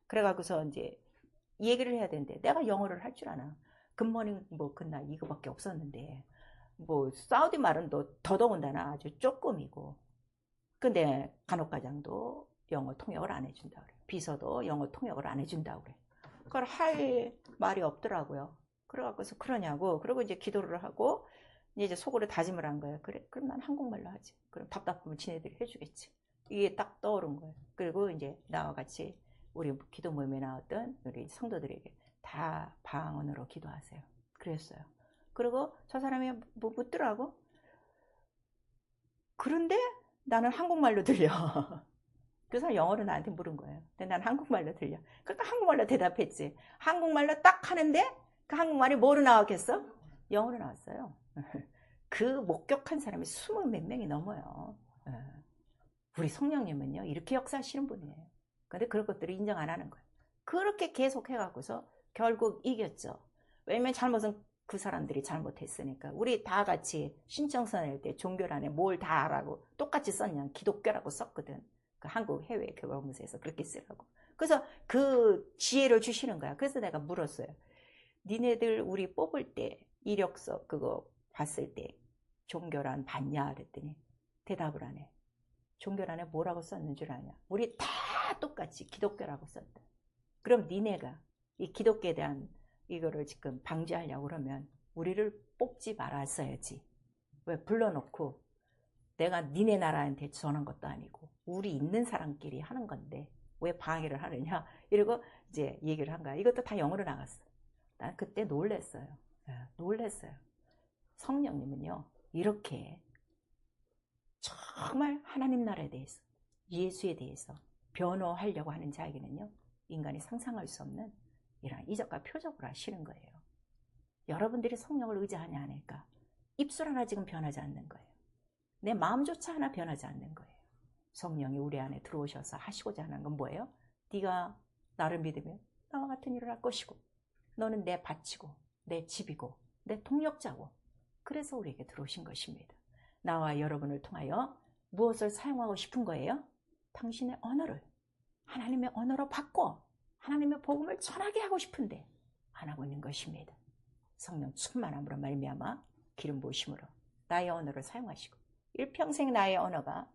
그래가지고서 이제 얘기를 해야 되는데 내가 영어를 할 줄 아나. 굿모닝 굿나잇 이거밖에 없었는데, 사우디 말은 더더군다나 아주 조금이고, 근데 간호과장도 영어 통역을 안 해준다 그래. 비서도 영어 통역을 안 해준다 그래. 그걸 할 말이 없더라고요. 그래갖고서 그러냐고. 그리고 이제 기도를 하고 이제 속으로 다짐을 한 거예요. 그래, 그럼 난 한국말로 하지. 그럼 답답하면 지네들이 해주겠지. 이게 딱 떠오른 거예요. 그리고 이제 나와 같이 우리 기도 모임에 나왔던 우리 성도들에게 다 방언으로 기도하세요. 그랬어요. 그리고 저 사람이 묻더라고. 그런데 나는 한국말로 들려. 그래서 영어로 나한테 물은 거예요. 근데 난 한국말로 들려. 그러니까 한국말로 대답했지. 한국말로 딱 하는데 그 한국말이 뭐로 나왔겠어? 영어로 나왔어요. 그 목격한 사람이 20 몇 명이 넘어요. 우리 성령님은요, 이렇게 역사하시는 분이에요. 근데 그런 것들을 인정 안 하는 거예요. 그렇게 계속 해갖고서 결국 이겼죠. 왜냐면 잘못은 그 사람들이 잘못했으니까. 우리 다 같이 신청서 낼 때 종교란에 뭘 다 하라고 똑같이 썼냐, 기독교라고 썼거든. 그 한국 해외 교과문서에서 그렇게 쓰라고. 그래서 그 지혜를 주시는 거야. 그래서 내가 물었어요. 니네들 우리 뽑을 때 이력서 그거 봤을 때 종교란 봤냐 그랬더니 대답을 안 해. 종교란에 뭐라고 썼는 줄 아냐? 우리 다 똑같이 기독교라고 썼다. 그럼 니네가 이 기독교에 대한 이거를 지금 방지하려고 그러면 우리를 뽑지 말았어야지. 왜 불러놓고 내가 니네 나라한테 전한 것도 아니고 우리 있는 사람끼리 하는 건데 왜 방해를 하느냐? 이러고 이제 얘기를 한 거야. 이것도 다 영어로 나갔어. 난 그때 놀랬어요. 놀랬어요. 성령님은요, 이렇게 정말 하나님 나라에 대해서, 예수에 대해서 변호하려고 하는 자에게는요, 인간이 상상할 수 없는 이런 이적과 표적을 하시는 거예요. 여러분들이 성령을 의지하냐 하니까 입술 하나 지금 변하지 않는 거예요. 내 마음조차 하나 변하지 않는 거예요. 성령이 우리 안에 들어오셔서 하시고자 하는 건 뭐예요? 네가 나를 믿으면 나와 같은 일을 할 것이고, 너는 내 바치고 내 집이고 내 동력자고 그래서 우리에게 들어오신 것입니다. 나와 여러분을 통하여 무엇을 사용하고 싶은 거예요? 당신의 언어를 하나님의 언어로 바꿔 하나님의 복음을 전하게 하고 싶은데 안 하고 있는 것입니다. 성령 충만함으로 말미암아 기름 부으심으로 나의 언어를 사용하시고 일평생 나의 언어가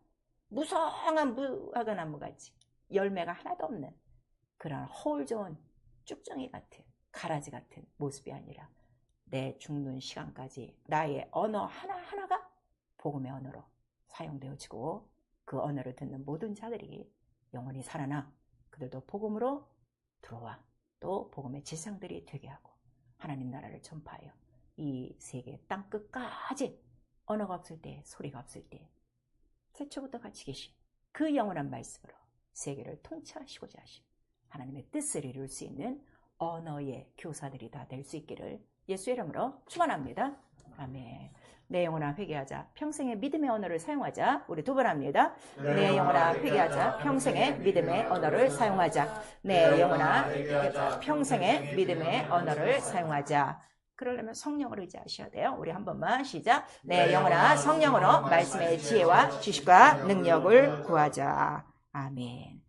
무성한 무화과나무같이 열매가 하나도 없는 그런 허울 좋은 쭉정이 같은 가라지 같은 모습이 아니라 내 죽는 시간까지 나의 언어 하나하나가 복음의 언어로 사용되어지고 그 언어를 듣는 모든 자들이 영원히 살아나 그들도 복음으로 들어와 또 복음의 지상들이 되게 하고 하나님 나라를 전파하여 이 세계 땅 끝까지 언어가 없을 때 소리가 없을 때 태초부터 같이 계신 그 영원한 말씀으로 세계를 통치하시고자 하신 하나님의 뜻을 이룰 수 있는 언어의 교사들이 다 될 수 있기를 예수의 이름으로 축원합니다. 아멘. 내 영혼아 회개하자. 평생의 믿음의 언어를 사용하자. 우리 두 번 합니다. 내 영혼아 회개하자. 평생의 믿음의 언어를 사용하자. 내 영혼아 회개하자. 평생의 믿음의 언어를 사용하자. 그러려면 성령을 의지하셔야 돼요. 우리 한 번만 시작. 내 영혼아 성령으로 말씀의 지혜와 지식과 능력을 구하자. 아멘.